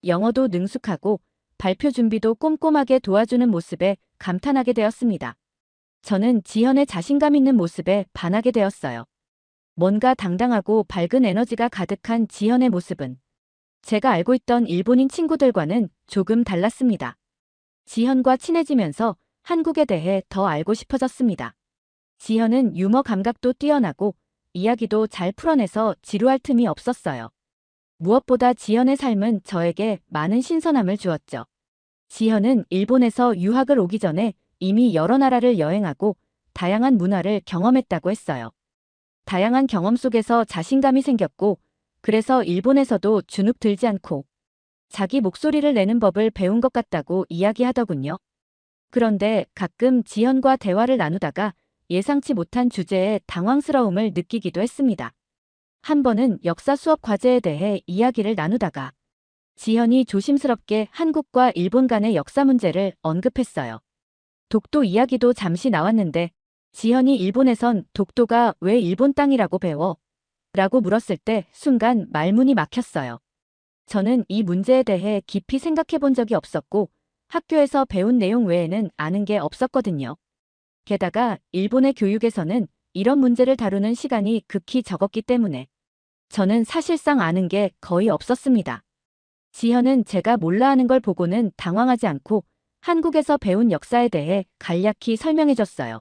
영어도 능숙하고 발표 준비도 꼼꼼하게 도와주는 모습에 감탄하게 되었습니다. 저는 지현의 자신감 있는 모습에 반하게 되었어요. 뭔가 당당하고 밝은 에너지가 가득한 지현의 모습은 제가 알고 있던 일본인 친구들과는 조금 달랐습니다. 지현과 친해지면서 한국에 대해 더 알고 싶어졌습니다. 지현은 유머 감각도 뛰어나고 이야기도 잘 풀어내서 지루할 틈이 없었어요. 무엇보다 지현의 삶은 저에게 많은 신선함을 주었죠. 지현은 일본에서 유학을 오기 전에 이미 여러 나라를 여행하고 다양한 문화를 경험했다고 했어요. 다양한 경험 속에서 자신감이 생겼고 그래서 일본에서도 주눅 들지 않고 자기 목소리를 내는 법을 배운 것 같다고 이야기하더군요. 그런데 가끔 지현과 대화를 나누다가 예상치 못한 주제에 당황스러움을 느끼기도 했습니다. 한 번은 역사 수업 과제에 대해 이야기를 나누다가 지현이 조심스럽게 한국과 일본 간의 역사 문제를 언급했어요. 독도 이야기도 잠시 나왔는데 지현이 일본에선 독도가 왜 일본 땅이라고 배워? 라고 물었을 때 순간 말문이 막혔어요. 저는 이 문제에 대해 깊이 생각해 본 적이 없었고 학교에서 배운 내용 외에는 아는 게 없었거든요. 게다가 일본의 교육에서는 이런 문제를 다루는 시간이 극히 적었기 때문에 저는 사실상 아는 게 거의 없었습니다. 지현은 제가 몰라 하는 걸 보고는 당황하지 않고 한국에서 배운 역사에 대해 간략히 설명해줬어요.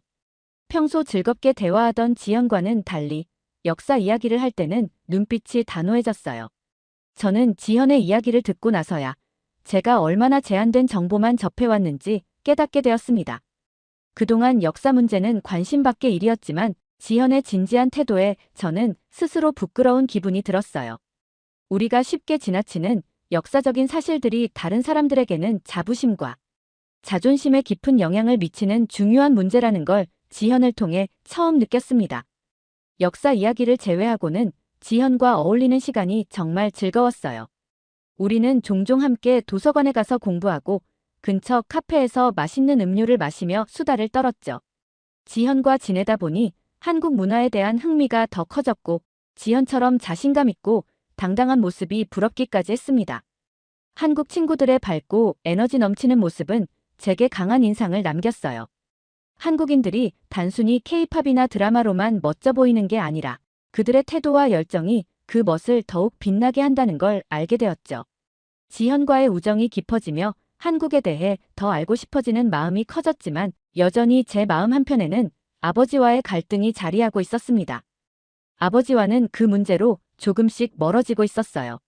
평소 즐겁게 대화하던 지현과는 달리 역사 이야기를 할 때는 눈빛이 단호해졌어요. 저는 지현의 이야기를 듣고 나서야 제가 얼마나 제한된 정보만 접해왔는지 깨닫게 되었습니다. 그동안 역사 문제는 관심 밖의 일이었지만 지현의 진지한 태도에 저는 스스로 부끄러운 기분이 들었어요. 우리가 쉽게 지나치는 역사적인 사실들이 다른 사람들에게는 자부심과 자존심에 깊은 영향을 미치는 중요한 문제라는 걸 지현을 통해 처음 느꼈습니다. 역사 이야기를 제외하고는 지현과 어울리는 시간이 정말 즐거웠어요. 우리는 종종 함께 도서관에 가서 공부하고 근처 카페에서 맛있는 음료를 마시며 수다를 떨었죠. 지현과 지내다 보니 한국 문화에 대한 흥미가 더 커졌고 지현처럼 자신감 있고 당당한 모습이 부럽기까지 했습니다. 한국 친구들의 밝고 에너지 넘치는 모습은 제게 강한 인상을 남겼어요. 한국인들이 단순히 K-팝이나 드라마로만 멋져 보이는 게 아니라 그들의 태도와 열정이 그 멋을 더욱 빛나게 한다는 걸 알게 되었죠. 지현과의 우정이 깊어지며 한국에 대해 더 알고 싶어지는 마음이 커졌지만 여전히 제 마음 한편에는 아버지와의 갈등이 자리하고 있었습니다. 아버지와는 그 문제로 조금씩 멀어지고 있었어요.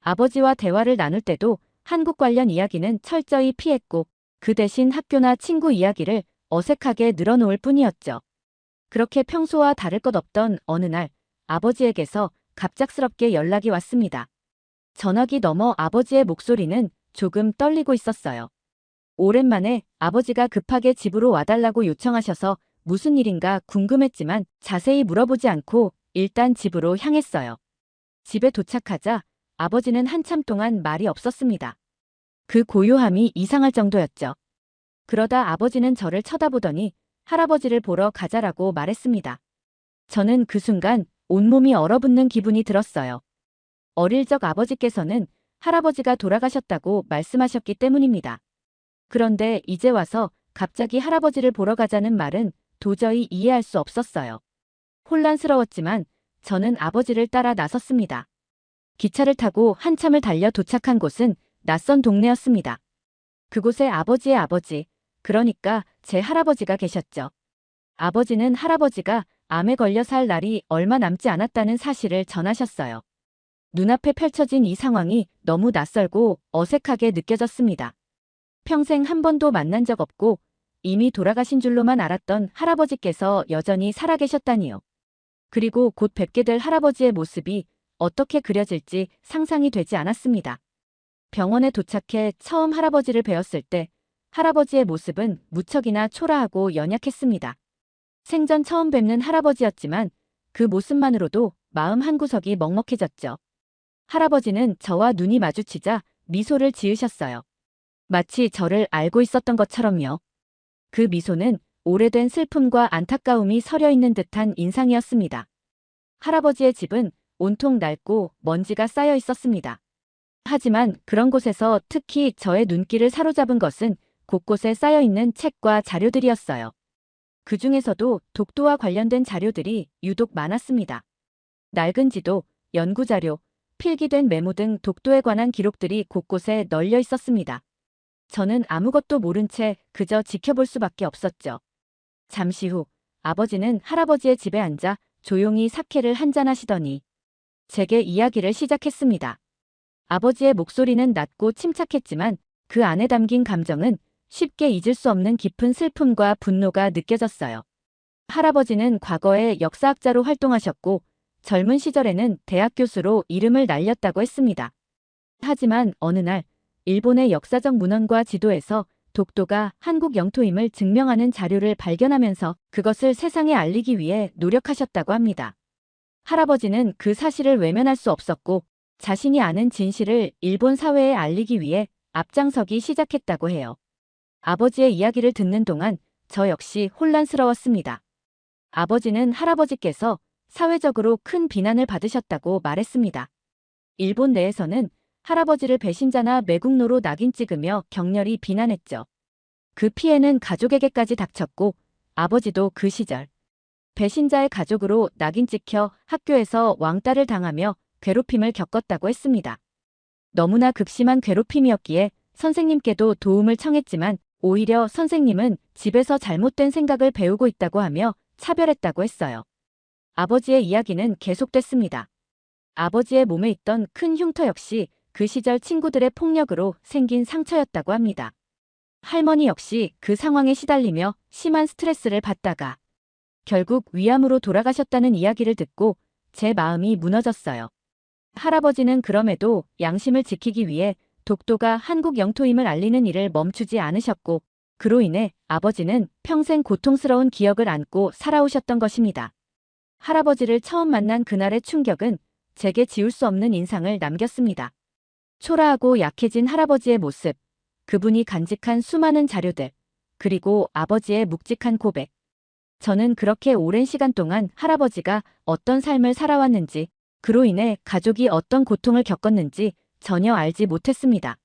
아버지와 대화를 나눌 때도 한국 관련 이야기는 철저히 피했고 그 대신 학교나 친구 이야기를 어색하게 늘어놓을 뿐이었죠. 그렇게 평소와 다를 것 없던 어느 날 아버지에게서 갑작스럽게 연락이 왔습니다. 전화기 너머 아버지의 목소리는 조금 떨리고 있었어요. 오랜만에 아버지가 급하게 집으로 와달라고 요청하셔서 무슨 일인가 궁금했지만 자세히 물어보지 않고 일단 집으로 향했어요. 집에 도착하자 아버지는 한참 동안 말이 없었습니다. 그 고요함이 이상할 정도였죠. 그러다 아버지는 저를 쳐다보더니 할아버지를 보러 가자라고 말했습니다. 저는 그 순간 온몸이 얼어붙는 기분이 들었어요. 어릴 적 아버지께서는 할아버지가 돌아가셨다고 말씀하셨기 때문입니다. 그런데 이제 와서 갑자기 할아버지를 보러 가자는 말은 도저히 이해할 수 없었어요. 혼란스러웠지만 저는 아버지를 따라 나섰습니다. 기차를 타고 한참을 달려 도착한 곳은 낯선 동네였습니다. 그곳에 아버지의 아버지, 그러니까 제 할아버지가 계셨죠. 아버지는 할아버지가 암에 걸려 살 날이 얼마 남지 않았다는 사실을 전하셨어요. 눈앞에 펼쳐진 이 상황이 너무 낯설고 어색하게 느껴졌습니다. 평생 한 번도 만난 적 없고 이미 돌아가신 줄로만 알았던 할아버지께서 여전히 살아계셨다니요. 그리고 곧 뵙게 될 할아버지의 모습이 어떻게 그려질지 상상이 되지 않았습니다. 병원에 도착해 처음 할아버지를 뵈었을 때 할아버지의 모습은 무척이나 초라하고 연약했습니다. 생전 처음 뵙는 할아버지였지만 그 모습만으로도 마음 한구석이 먹먹해졌죠. 할아버지는 저와 눈이 마주치자 미소를 지으셨어요. 마치 저를 알고 있었던 것처럼요. 그 미소는 오래된 슬픔과 안타까움이 서려 있는 듯한 인상이었습니다. 할아버지의 집은 온통 낡고 먼지가 쌓여 있었습니다. 하지만 그런 곳에서 특히 저의 눈길을 사로잡은 것은 곳곳에 쌓여 있는 책과 자료들이었어요. 그 중에서도 독도와 관련된 자료들이 유독 많았습니다. 낡은 지도, 연구자료, 필기된 메모 등 독도에 관한 기록들이 곳곳에 널려 있었습니다. 저는 아무것도 모른 채 그저 지켜볼 수밖에 없었죠. 잠시 후 아버지는 할아버지의 집에 앉아 조용히 사케를 한잔하시더니 제게 이야기를 시작했습니다. 아버지의 목소리는 낮고 침착했지만 그 안에 담긴 감정은 쉽게 잊을 수 없는 깊은 슬픔과 분노가 느껴졌어요. 할아버지는 과거에 역사학자로 활동하셨고 젊은 시절에는 대학 교수로 이름을 날렸다고 했습니다. 하지만 어느 날 일본의 역사적 문헌과 지도에서 독도가 한국 영토임을 증명하는 자료를 발견하면서 그것을 세상에 알리기 위해 노력하셨다고 합니다. 할아버지는 그 사실을 외면할 수 없었고 자신이 아는 진실을 일본 사회에 알리기 위해 앞장서기 시작했다고 해요. 아버지의 이야기를 듣는 동안 저 역시 혼란스러웠습니다. 아버지는 할아버지께서 사회적으로 큰 비난을 받으셨다고 말했습니다. 일본 내에서는 할아버지를 배신자나 매국노로 낙인 찍으며 격렬히 비난했죠. 그 피해는 가족에게까지 닥쳤고 아버지도 그 시절 배신자의 가족으로 낙인 찍혀 학교에서 왕따를 당하며 괴롭힘을 겪었다고 했습니다. 너무나 극심한 괴롭힘이었기에 선생님께도 도움을 청했지만 오히려 선생님은 집에서 잘못된 생각을 배우고 있다고 하며 차별했다고 했어요. 아버지의 이야기는 계속됐습니다. 아버지의 몸에 있던 큰 흉터 역시 그 시절 친구들의 폭력으로 생긴 상처였다고 합니다. 할머니 역시 그 상황에 시달리며 심한 스트레스를 받다가 결국 위암으로 돌아가셨다는 이야기를 듣고 제 마음이 무너졌어요. 할아버지는 그럼에도 양심을 지키기 위해 독도가 한국 영토임을 알리는 일을 멈추지 않으셨고 그로 인해 아버지는 평생 고통스러운 기억을 안고 살아오셨던 것입니다. 할아버지를 처음 만난 그날의 충격은 제게 지울 수 없는 인상을 남겼습니다. 초라하고 약해진 할아버지의 모습, 그분이 간직한 수많은 자료들, 그리고 아버지의 묵직한 고백. 저는 그렇게 오랜 시간 동안 할아버지가 어떤 삶을 살아왔는지, 그로 인해 가족이 어떤 고통을 겪었는지 전혀 알지 못했습니다.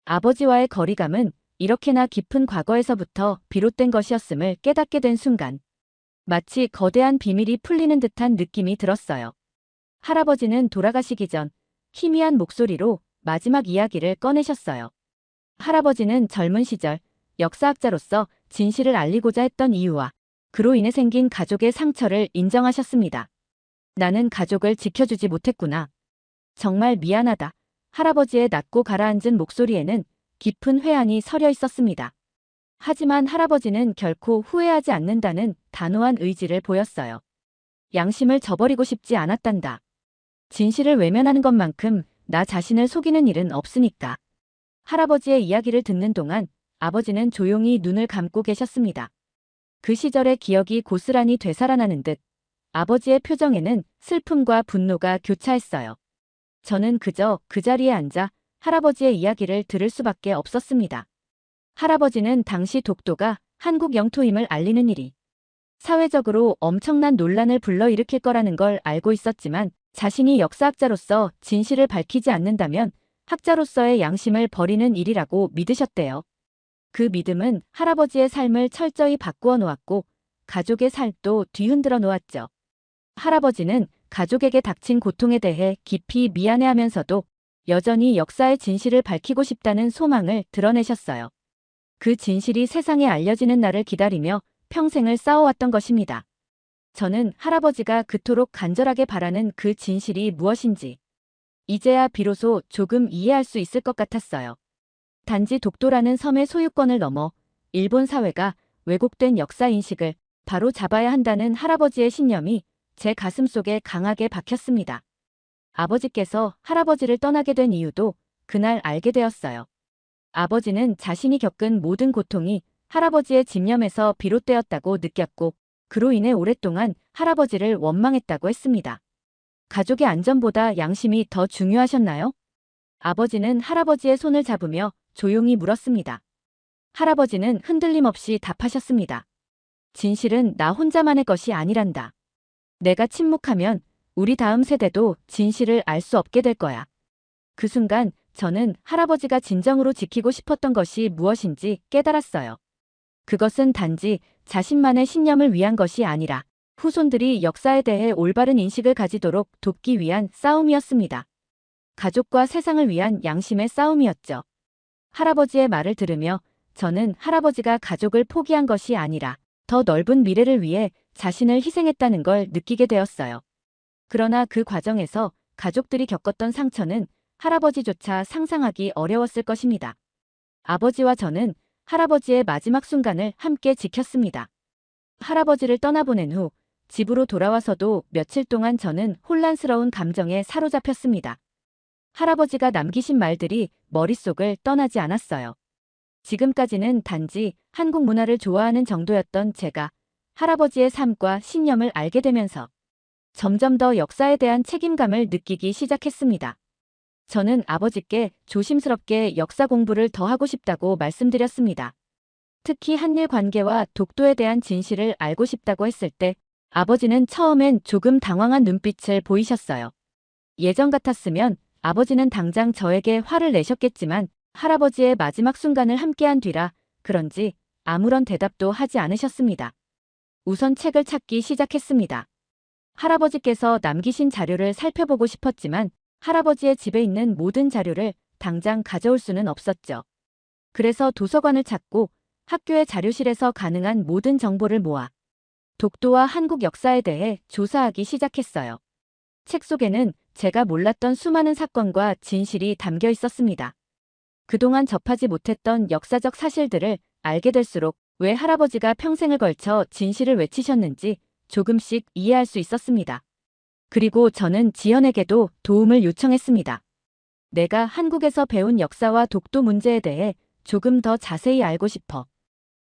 아버지와의 거리감은 이렇게나 깊은 과거에서부터 비롯된 것이었음을 깨닫게 된 순간, 마치 거대한 비밀이 풀리는 듯한 느낌이 들었어요. 할아버지는 돌아가시기 전 희미한 목소리로 마지막 이야기를 꺼내셨어요. 할아버지는 젊은 시절 역사학자로서 진실을 알리고자 했던 이유와 그로 인해 생긴 가족의 상처를 인정하셨습니다. 나는 가족을 지켜주지 못했구나. 정말 미안하다. 할아버지의 낮고 가라앉은 목소리에는 깊은 회한이 서려 있었습니다. 하지만 할아버지는 결코 후회하지 않는다는 단호한 의지를 보였어요. 양심을 저버리고 싶지 않았단다. 진실을 외면하는 것만큼 나 자신을 속이는 일은 없으니까. 할아버지의 이야기를 듣는 동안 아버지는 조용히 눈을 감고 계셨습니다. 그 시절의 기억이 고스란히 되살아나는 듯 아버지의 표정에는 슬픔과 분노가 교차했어요. 저는 그저 그 자리에 앉아 할아버지의 이야기를 들을 수밖에 없었습니다. 할아버지는 당시 독도가 한국 영토임을 알리는 일이 사회적으로 엄청난 논란을 불러일으킬 거라는 걸 알고 있었지만 자신이 역사학자로서 진실을 밝히지 않는다면 학자로서의 양심을 버리는 일이라고 믿으셨대요. 그 믿음은 할아버지의 삶을 철저히 바꾸어 놓았고 가족의 삶도 뒤흔들어 놓았죠. 할아버지는 가족에게 닥친 고통에 대해 깊이 미안해하면서도 여전히 역사의 진실을 밝히고 싶다는 소망을 드러내셨어요. 그 진실이 세상에 알려지는 날을 기다리며 평생을 싸워왔던 것입니다. 저는 할아버지가 그토록 간절하게 바라는 그 진실이 무엇인지 이제야 비로소 조금 이해할 수 있을 것 같았어요. 단지 독도라는 섬의 소유권을 넘어 일본 사회가 왜곡된 역사인식을 바로 잡아야 한다는 할아버지의 신념이 제 가슴속에 강하게 박혔습니다. 아버지께서 할아버지를 떠나게 된 이유도 그날 알게 되었어요. 아버지는 자신이 겪은 모든 고통이 할아버지의 집념에서 비롯되었다고 느꼈고 그로 인해 오랫동안 할아버지를 원망했다고 했습니다. 가족의 안전보다 양심이 더 중요하셨나요? 아버지는 할아버지의 손을 잡으며 조용히 물었습니다. 할아버지는 흔들림 없이 답하셨습니다. 진실은 나 혼자만의 것이 아니란다. 내가 침묵하면 우리 다음 세대도 진실을 알 수 없게 될 거야. 그 순간 저는 할아버지가 진정으로 지키고 싶었던 것이 무엇인지 깨달았어요. 그것은 단지 자신만의 신념을 위한 것이 아니라 후손들이 역사에 대해 올바른 인식을 가지도록 돕기 위한 싸움이었습니다. 가족과 세상을 위한 양심의 싸움이었죠. 할아버지의 말을 들으며 저는 할아버지가 가족을 포기한 것이 아니라 더 넓은 미래를 위해 자신을 희생했다는 걸 느끼게 되었어요. 그러나 그 과정에서 가족들이 겪었던 상처는 할아버지조차 상상하기 어려웠을 것입니다. 아버지와 저는 할아버지의 마지막 순간을 함께 지켰습니다. 할아버지를 떠나보낸 후 집으로 돌아와서도 며칠 동안 저는 혼란스러운 감정에 사로잡혔습니다. 할아버지가 남기신 말들이 머릿속을 떠나지 않았어요. 지금까지는 단지 한국 문화를 좋아하는 정도였던 제가 할아버지의 삶과 신념을 알게 되면서 점점 더 역사에 대한 책임감을 느끼기 시작했습니다. 저는 아버지께 조심스럽게 역사 공부를 더 하고 싶다고 말씀드렸습니다. 특히 한일 관계와 독도에 대한 진실을 알고 싶다고 했을 때 아버지는 처음엔 조금 당황한 눈빛을 보이셨어요. 예전 같았으면 아버지는 당장 저에게 화를 내셨겠지만 할아버지의 마지막 순간을 함께한 뒤라 그런지 아무런 대답도 하지 않으셨습니다. 우선 책을 찾기 시작했습니다. 할아버지께서 남기신 자료를 살펴보고 싶었지만 할아버지의 집에 있는 모든 자료를 당장 가져올 수는 없었죠. 그래서 도서관을 찾고 학교의 자료실에서 가능한 모든 정보를 모아 독도와 한국 역사에 대해 조사하기 시작했어요. 책 속에는 제가 몰랐던 수많은 사건과 진실이 담겨 있었습니다. 그동안 접하지 못했던 역사적 사실들을 알게 될수록 왜 할아버지가 평생을 걸쳐 진실을 외치셨는지 조금씩 이해할 수 있었습니다. 그리고 저는 지연에게도 도움을 요청했습니다. 내가 한국에서 배운 역사와 독도 문제에 대해 조금 더 자세히 알고 싶어.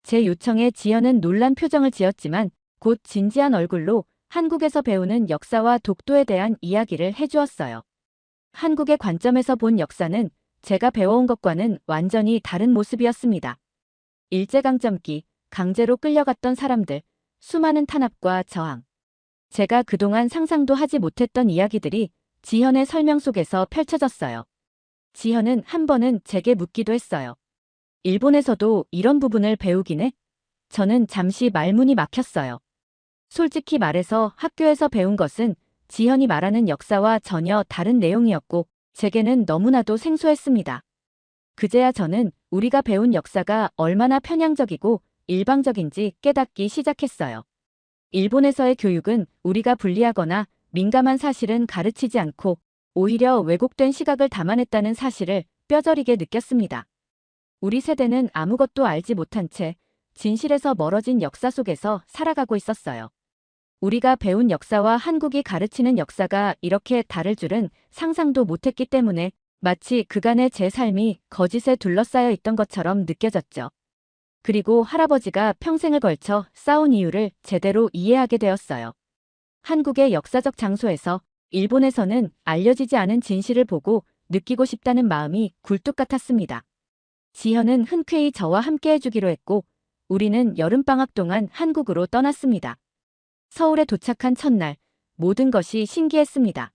제 요청에 지연은 놀란 표정을 지었지만 곧 진지한 얼굴로 한국에서 배우는 역사와 독도에 대한 이야기를 해주었어요. 한국의 관점에서 본 역사는 제가 배워온 것과는 완전히 다른 모습이었습니다. 일제강점기, 강제로 끌려갔던 사람들, 수많은 탄압과 저항. 제가 그동안 상상도 하지 못했던 이야기들이 지현의 설명 속에서 펼쳐졌어요. 지현은 한 번은 제게 묻기도 했어요. 일본에서도 이런 부분을 배우긴 해? 저는 잠시 말문이 막혔어요. 솔직히 말해서 학교에서 배운 것은 지현이 말하는 역사와 전혀 다른 내용이었고 제게는 너무나도 생소했습니다. 그제야 저는 우리가 배운 역사가 얼마나 편향적이고 일방적인지 깨닫기 시작했어요. 일본에서의 교육은 우리가 불리하거나 민감한 사실은 가르치지 않고 오히려 왜곡된 시각을 담아냈다는 사실을 뼈저리게 느꼈습니다. 우리 세대는 아무것도 알지 못한 채 진실에서 멀어진 역사 속에서 살아가고 있었어요. 우리가 배운 역사와 한국이 가르치는 역사가 이렇게 다를 줄은 상상도 못했기 때문에 마치 그간의 제 삶이 거짓에 둘러싸여 있던 것처럼 느껴졌죠. 그리고 할아버지가 평생을 걸쳐 싸운 이유를 제대로 이해하게 되었어요. 한국의 역사적 장소에서 일본에서는 알려지지 않은 진실을 보고 느끼고 싶다는 마음이 굴뚝 같았습니다. 지현은 흔쾌히 저와 함께 해주기로 했고 우리는 여름방학 동안 한국으로 떠났습니다. 서울에 도착한 첫날 모든 것이 신기했습니다.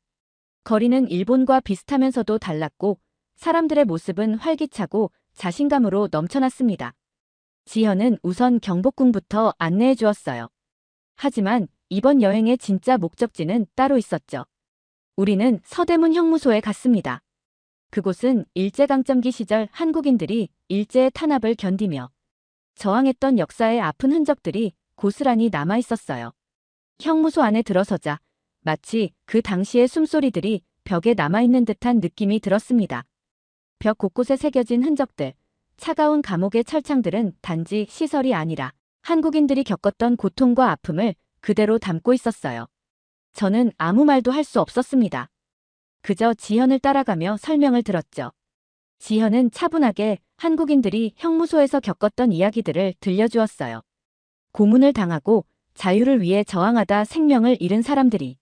거리는 일본과 비슷하면서도 달랐고 사람들의 모습은 활기차고 자신감으로 넘쳐났습니다. 지현은 우선 경복궁부터 안내해 주었어요. 하지만 이번 여행의 진짜 목적지는 따로 있었죠. 우리는 서대문 형무소에 갔습니다. 그곳은 일제강점기 시절 한국인들이 일제의 탄압을 견디며 저항했던 역사의 아픈 흔적들이 고스란히 남아 있었어요. 형무소 안에 들어서자 마치 그 당시의 숨소리들이 벽에 남아있는 듯한 느낌이 들었습니다. 벽 곳곳에 새겨진 흔적들, 차가운 감옥의 철창들은 단지 시설이 아니라 한국인들이 겪었던 고통과 아픔을 그대로 담고 있었어요. 저는 아무 말도 할 수 없었습니다. 그저 지현을 따라가며 설명을 들었죠. 지현은 차분하게 한국인들이 형무소에서 겪었던 이야기들을 들려주었어요. 고문을 당하고 자유를 위해 저항하다 생명을 잃은 사람들이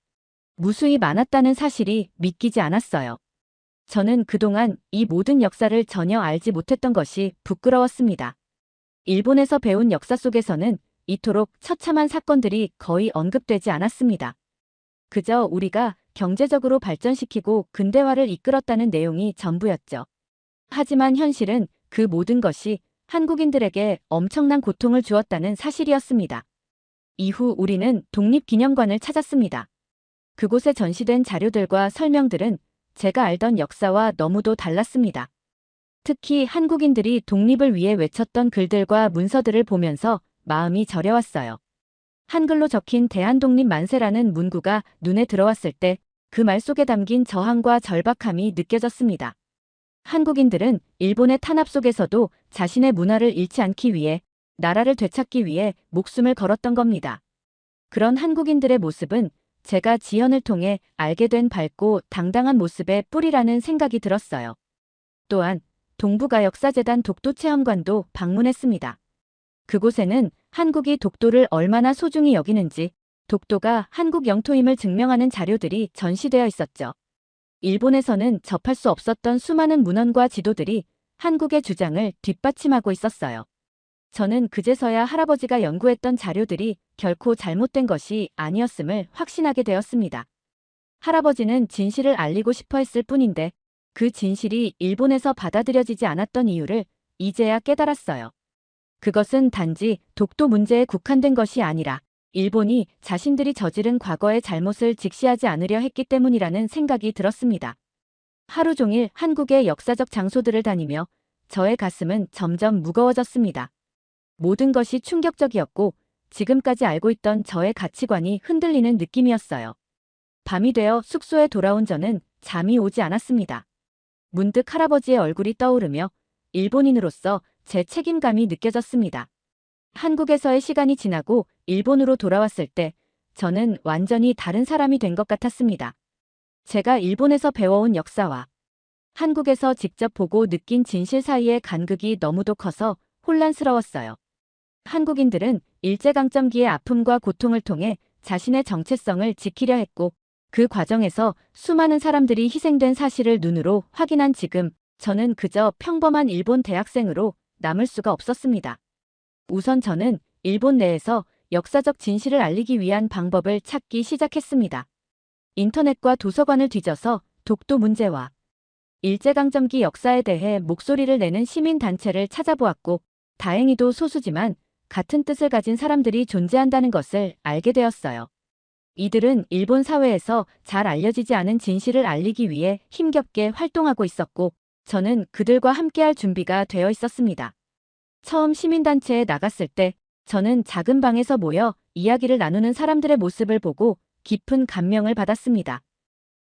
무수히 많았다는 사실이 믿기지 않았어요. 저는 그동안 이 모든 역사를 전혀 알지 못했던 것이 부끄러웠습니다. 일본에서 배운 역사 속에서는 이토록 처참한 사건들이 거의 언급되지 않았습니다. 그저 우리가 경제적으로 발전시키고 근대화를 이끌었다는 내용이 전부였죠. 하지만 현실은 그 모든 것이 한국인들에게 엄청난 고통을 주었다는 사실이었습니다. 이후 우리는 독립기념관을 찾았습니다. 그곳에 전시된 자료들과 설명들은 제가 알던 역사와 너무도 달랐습니다. 특히 한국인들이 독립을 위해 외쳤던 글들과 문서들을 보면서 마음이 저려왔어요. 한글로 적힌 대한독립 만세라는 문구가 눈에 들어왔을 때 그 말 속에 담긴 저항과 절박함이 느껴졌습니다. 한국인들은 일본의 탄압 속에서도 자신의 문화를 잃지 않기 위해 나라를 되찾기 위해 목숨을 걸었던 겁니다. 그런 한국인들의 모습은 제가 지연을 통해 알게 된 밝고 당당한 모습의 뿌리라는 생각이 들었어요. 또한 동북아역사재단 독도체험관도 방문했습니다. 그곳에는 한국이 독도를 얼마나 소중히 여기는지, 독도가 한국 영토임을 증명하는 자료들이 전시되어 있었죠. 일본에서는 접할 수 없었던 수많은 문헌과 지도들이 한국의 주장을 뒷받침하고 있었어요. 저는 그제서야 할아버지가 연구했던 자료들이 결코 잘못된 것이 아니었음을 확신하게 되었습니다. 할아버지는 진실을 알리고 싶어 했을 뿐인데 그 진실이 일본에서 받아들여지지 않았던 이유를 이제야 깨달았어요. 그것은 단지 독도 문제에 국한된 것이 아니라 일본이 자신들이 저지른 과거의 잘못을 직시하지 않으려 했기 때문이라는 생각이 들었습니다. 하루 종일 한국의 역사적 장소들을 다니며 저의 가슴은 점점 무거워졌습니다. 모든 것이 충격적이었고 지금까지 알고 있던 저의 가치관이 흔들리는 느낌이었어요. 밤이 되어 숙소에 돌아온 저는 잠이 오지 않았습니다. 문득 할아버지의 얼굴이 떠오르며 일본인으로서 제 책임감이 느껴졌습니다. 한국에서의 시간이 지나고 일본으로 돌아왔을 때 저는 완전히 다른 사람이 된 것 같았습니다. 제가 일본에서 배워온 역사와 한국에서 직접 보고 느낀 진실 사이의 간극이 너무도 커서 혼란스러웠어요. 한국인들은 일제강점기의 아픔과 고통을 통해 자신의 정체성을 지키려 했고 그 과정에서 수많은 사람들이 희생된 사실을 눈으로 확인한 지금 저는 그저 평범한 일본 대학생으로 남을 수가 없었습니다. 우선 저는 일본 내에서 역사적 진실을 알리기 위한 방법을 찾기 시작했습니다. 인터넷과 도서관을 뒤져서 독도 문제와 일제강점기 역사에 대해 목소리를 내는 시민단체를 찾아보았고 다행히도 소수지만 같은 뜻을 가진 사람들이 존재한다는 것을 알게 되었어요. 이들은 일본 사회에서 잘 알려지지 않은 진실을 알리기 위해 힘겹게 활동하고 있었고 저는 그들과 함께할 준비가 되어 있었습니다. 처음 시민단체에 나갔을 때 저는 작은 방에서 모여 이야기를 나누는 사람들의 모습을 보고 깊은 감명을 받았습니다.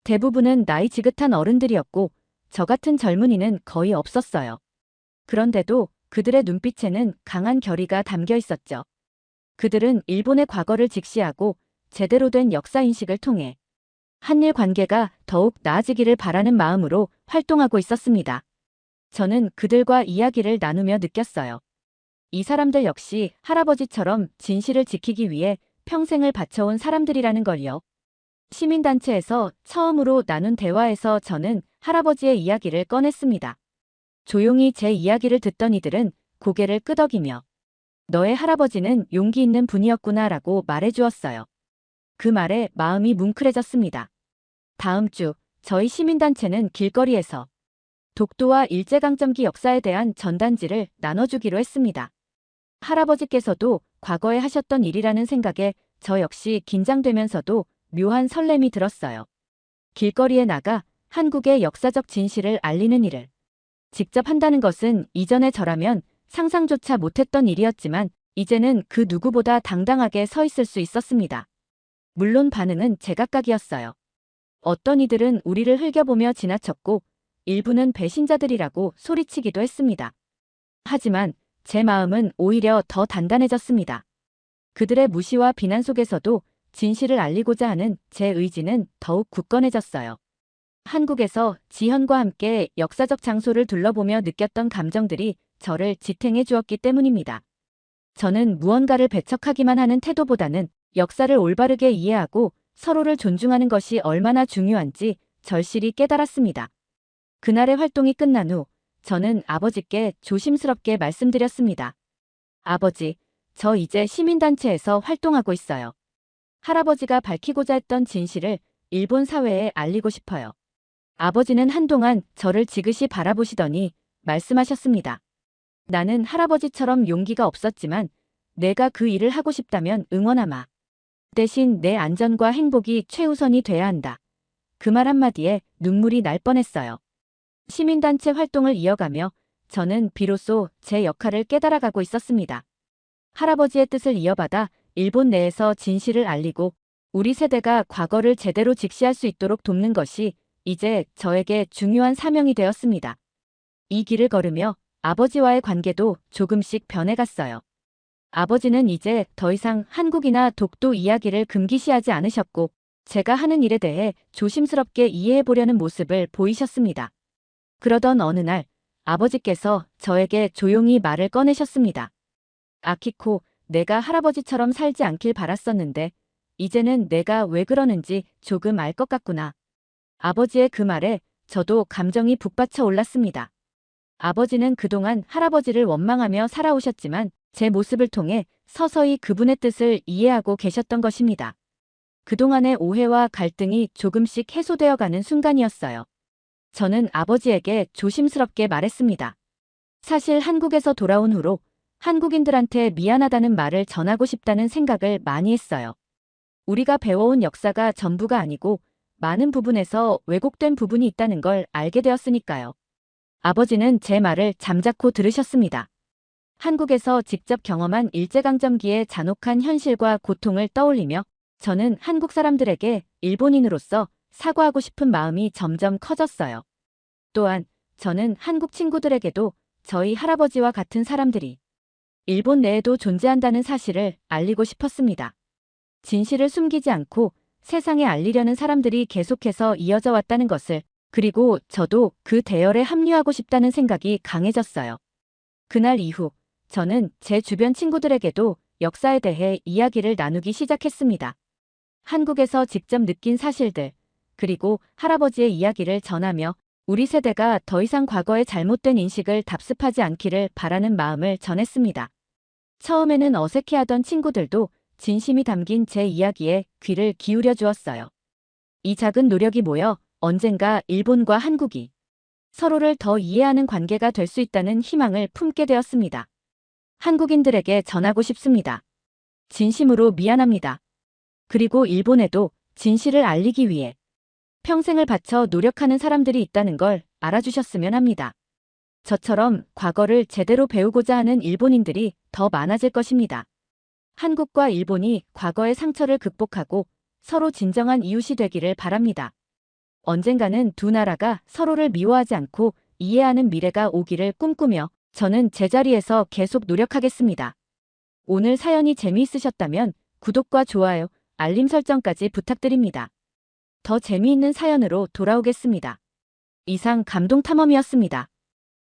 대부분은 나이 지긋한 어른들이었고 저 같은 젊은이는 거의 없었어요. 그런데도 그들의 눈빛에는 강한 결의가 담겨 있었죠. 그들은 일본의 과거를 직시하고 제대로 된 역사인식을 통해 한일 관계가 더욱 나아지기를 바라는 마음으로 활동하고 있었습니다. 저는 그들과 이야기를 나누며 느꼈어요. 이 사람들 역시 할아버지처럼 진실을 지키기 위해 평생을 바쳐온 사람들이라는 걸요. 시민단체에서 처음으로 나눈 대화에서 저는 할아버지의 이야기를 꺼냈습니다. 조용히 제 이야기를 듣던 이들은 고개를 끄덕이며 너의 할아버지는 용기 있는 분이었구나 라고 말해주었어요. 그 말에 마음이 뭉클해졌습니다. 다음 주 저희 시민단체는 길거리에서 독도와 일제강점기 역사에 대한 전단지를 나눠주기로 했습니다. 할아버지께서도 과거에 하셨던 일이라는 생각에 저 역시 긴장되면서도 묘한 설렘이 들었어요. 길거리에 나가 한국의 역사적 진실을 알리는 일을 직접 한다는 것은 이전의 저라면 상상조차 못했던 일이었지만 이제는 그 누구보다 당당하게 서 있을 수 있었습니다. 물론 반응은 제각각이었어요. 어떤 이들은 우리를 흘겨보며 지나쳤고 일부는 배신자들이라고 소리치기도 했습니다. 하지만 제 마음은 오히려 더 단단해졌습니다. 그들의 무시와 비난 속에서도 진실을 알리고자 하는 제 의지는 더욱 굳건해졌어요. 한국에서 지현과 함께 역사적 장소를 둘러보며 느꼈던 감정들이 저를 지탱해 주었기 때문입니다. 저는 무언가를 배척하기만 하는 태도보다는 역사를 올바르게 이해하고 서로를 존중하는 것이 얼마나 중요한지 절실히 깨달았습니다. 그날의 활동이 끝난 후 저는 아버지께 조심스럽게 말씀드렸습니다. 아버지, 저 이제 시민단체에서 활동하고 있어요. 할아버지가 밝히고자 했던 진실을 일본 사회에 알리고 싶어요. 아버지는 한동안 저를 지그시 바라보시더니 말씀하셨습니다. 나는 할아버지처럼 용기가 없었지만 내가 그 일을 하고 싶다면 응원하마. 대신 내 안전과 행복이 최우선이 돼야 한다. 그 말 한마디에 눈물이 날 뻔했어요. 시민단체 활동을 이어가며 저는 비로소 제 역할을 깨달아가고 있었습니다. 할아버지의 뜻을 이어받아 일본 내에서 진실을 알리고 우리 세대가 과거를 제대로 직시할 수 있도록 돕는 것이 이제 저에게 중요한 사명이 되었습니다. 이 길을 걸으며 아버지와의 관계도 조금씩 변해갔어요. 아버지는 이제 더 이상 한국이나 독도 이야기를 금기시하지 않으셨고 제가 하는 일에 대해 조심스럽게 이해해 보려는 모습을 보이셨습니다. 그러던 어느 날 아버지께서 저에게 조용히 말을 꺼내셨습니다. 아키코, 내가 할아버지처럼 살지 않길 바랐었는데 이제는 내가 왜 그러는지 조금 알 것 같구나. 아버지의 그 말에 저도 감정이 북받쳐 올랐습니다. 아버지는 그동안 할아버지를 원망하며 살아오셨지만 제 모습을 통해 서서히 그분의 뜻을 이해하고 계셨던 것입니다. 그동안의 오해와 갈등이 조금씩 해소되어가는 순간이었어요. 저는 아버지에게 조심스럽게 말했습니다. 사실 한국에서 돌아온 후로 한국인들한테 미안하다는 말을 전하고 싶다는 생각을 많이 했어요. 우리가 배워온 역사가 전부가 아니고 많은 부분에서 왜곡된 부분이 있다는 걸 알게 되었으니까요. 아버지는 제 말을 잠자코 들으셨습니다. 한국에서 직접 경험한 일제강점기의 잔혹한 현실과 고통을 떠올리며 저는 한국 사람들에게 일본인으로서 사과하고 싶은 마음이 점점 커졌어요. 또한 저는 한국 친구들에게도 저희 할아버지와 같은 사람들이 일본 내에도 존재한다는 사실을 알리고 싶었습니다. 진실을 숨기지 않고 세상에 알리려는 사람들이 계속해서 이어져 왔다는 것을, 그리고 저도 그 대열에 합류하고 싶다는 생각이 강해졌어요. 그날 이후 저는 제 주변 친구들에게도 역사에 대해 이야기를 나누기 시작했습니다. 한국에서 직접 느낀 사실들, 그리고 할아버지의 이야기를 전하며 우리 세대가 더 이상 과거의 잘못된 인식을 답습하지 않기를 바라는 마음을 전했습니다. 처음에는 어색해하던 친구들도 진심이 담긴 제 이야기에 귀를 기울여 주었어요. 이 작은 노력이 모여 언젠가 일본과 한국이 서로를 더 이해하는 관계가 될 수 있다는 희망을 품게 되었습니다. 한국인들에게 전하고 싶습니다. 진심으로 미안합니다. 그리고 일본에도 진실을 알리기 위해 평생을 바쳐 노력하는 사람들이 있다는 걸 알아주셨으면 합니다. 저처럼 과거를 제대로 배우고자 하는 일본인들이 더 많아질 것입니다. 한국과 일본이 과거의 상처를 극복하고 서로 진정한 이웃이 되기를 바랍니다. 언젠가는 두 나라가 서로를 미워하지 않고 이해하는 미래가 오기를 꿈꾸며 저는 제자리에서 계속 노력하겠습니다. 오늘 사연이 재미있으셨다면 구독과 좋아요, 알림 설정까지 부탁드립니다. 더 재미있는 사연으로 돌아오겠습니다. 이상 감동탐험이었습니다.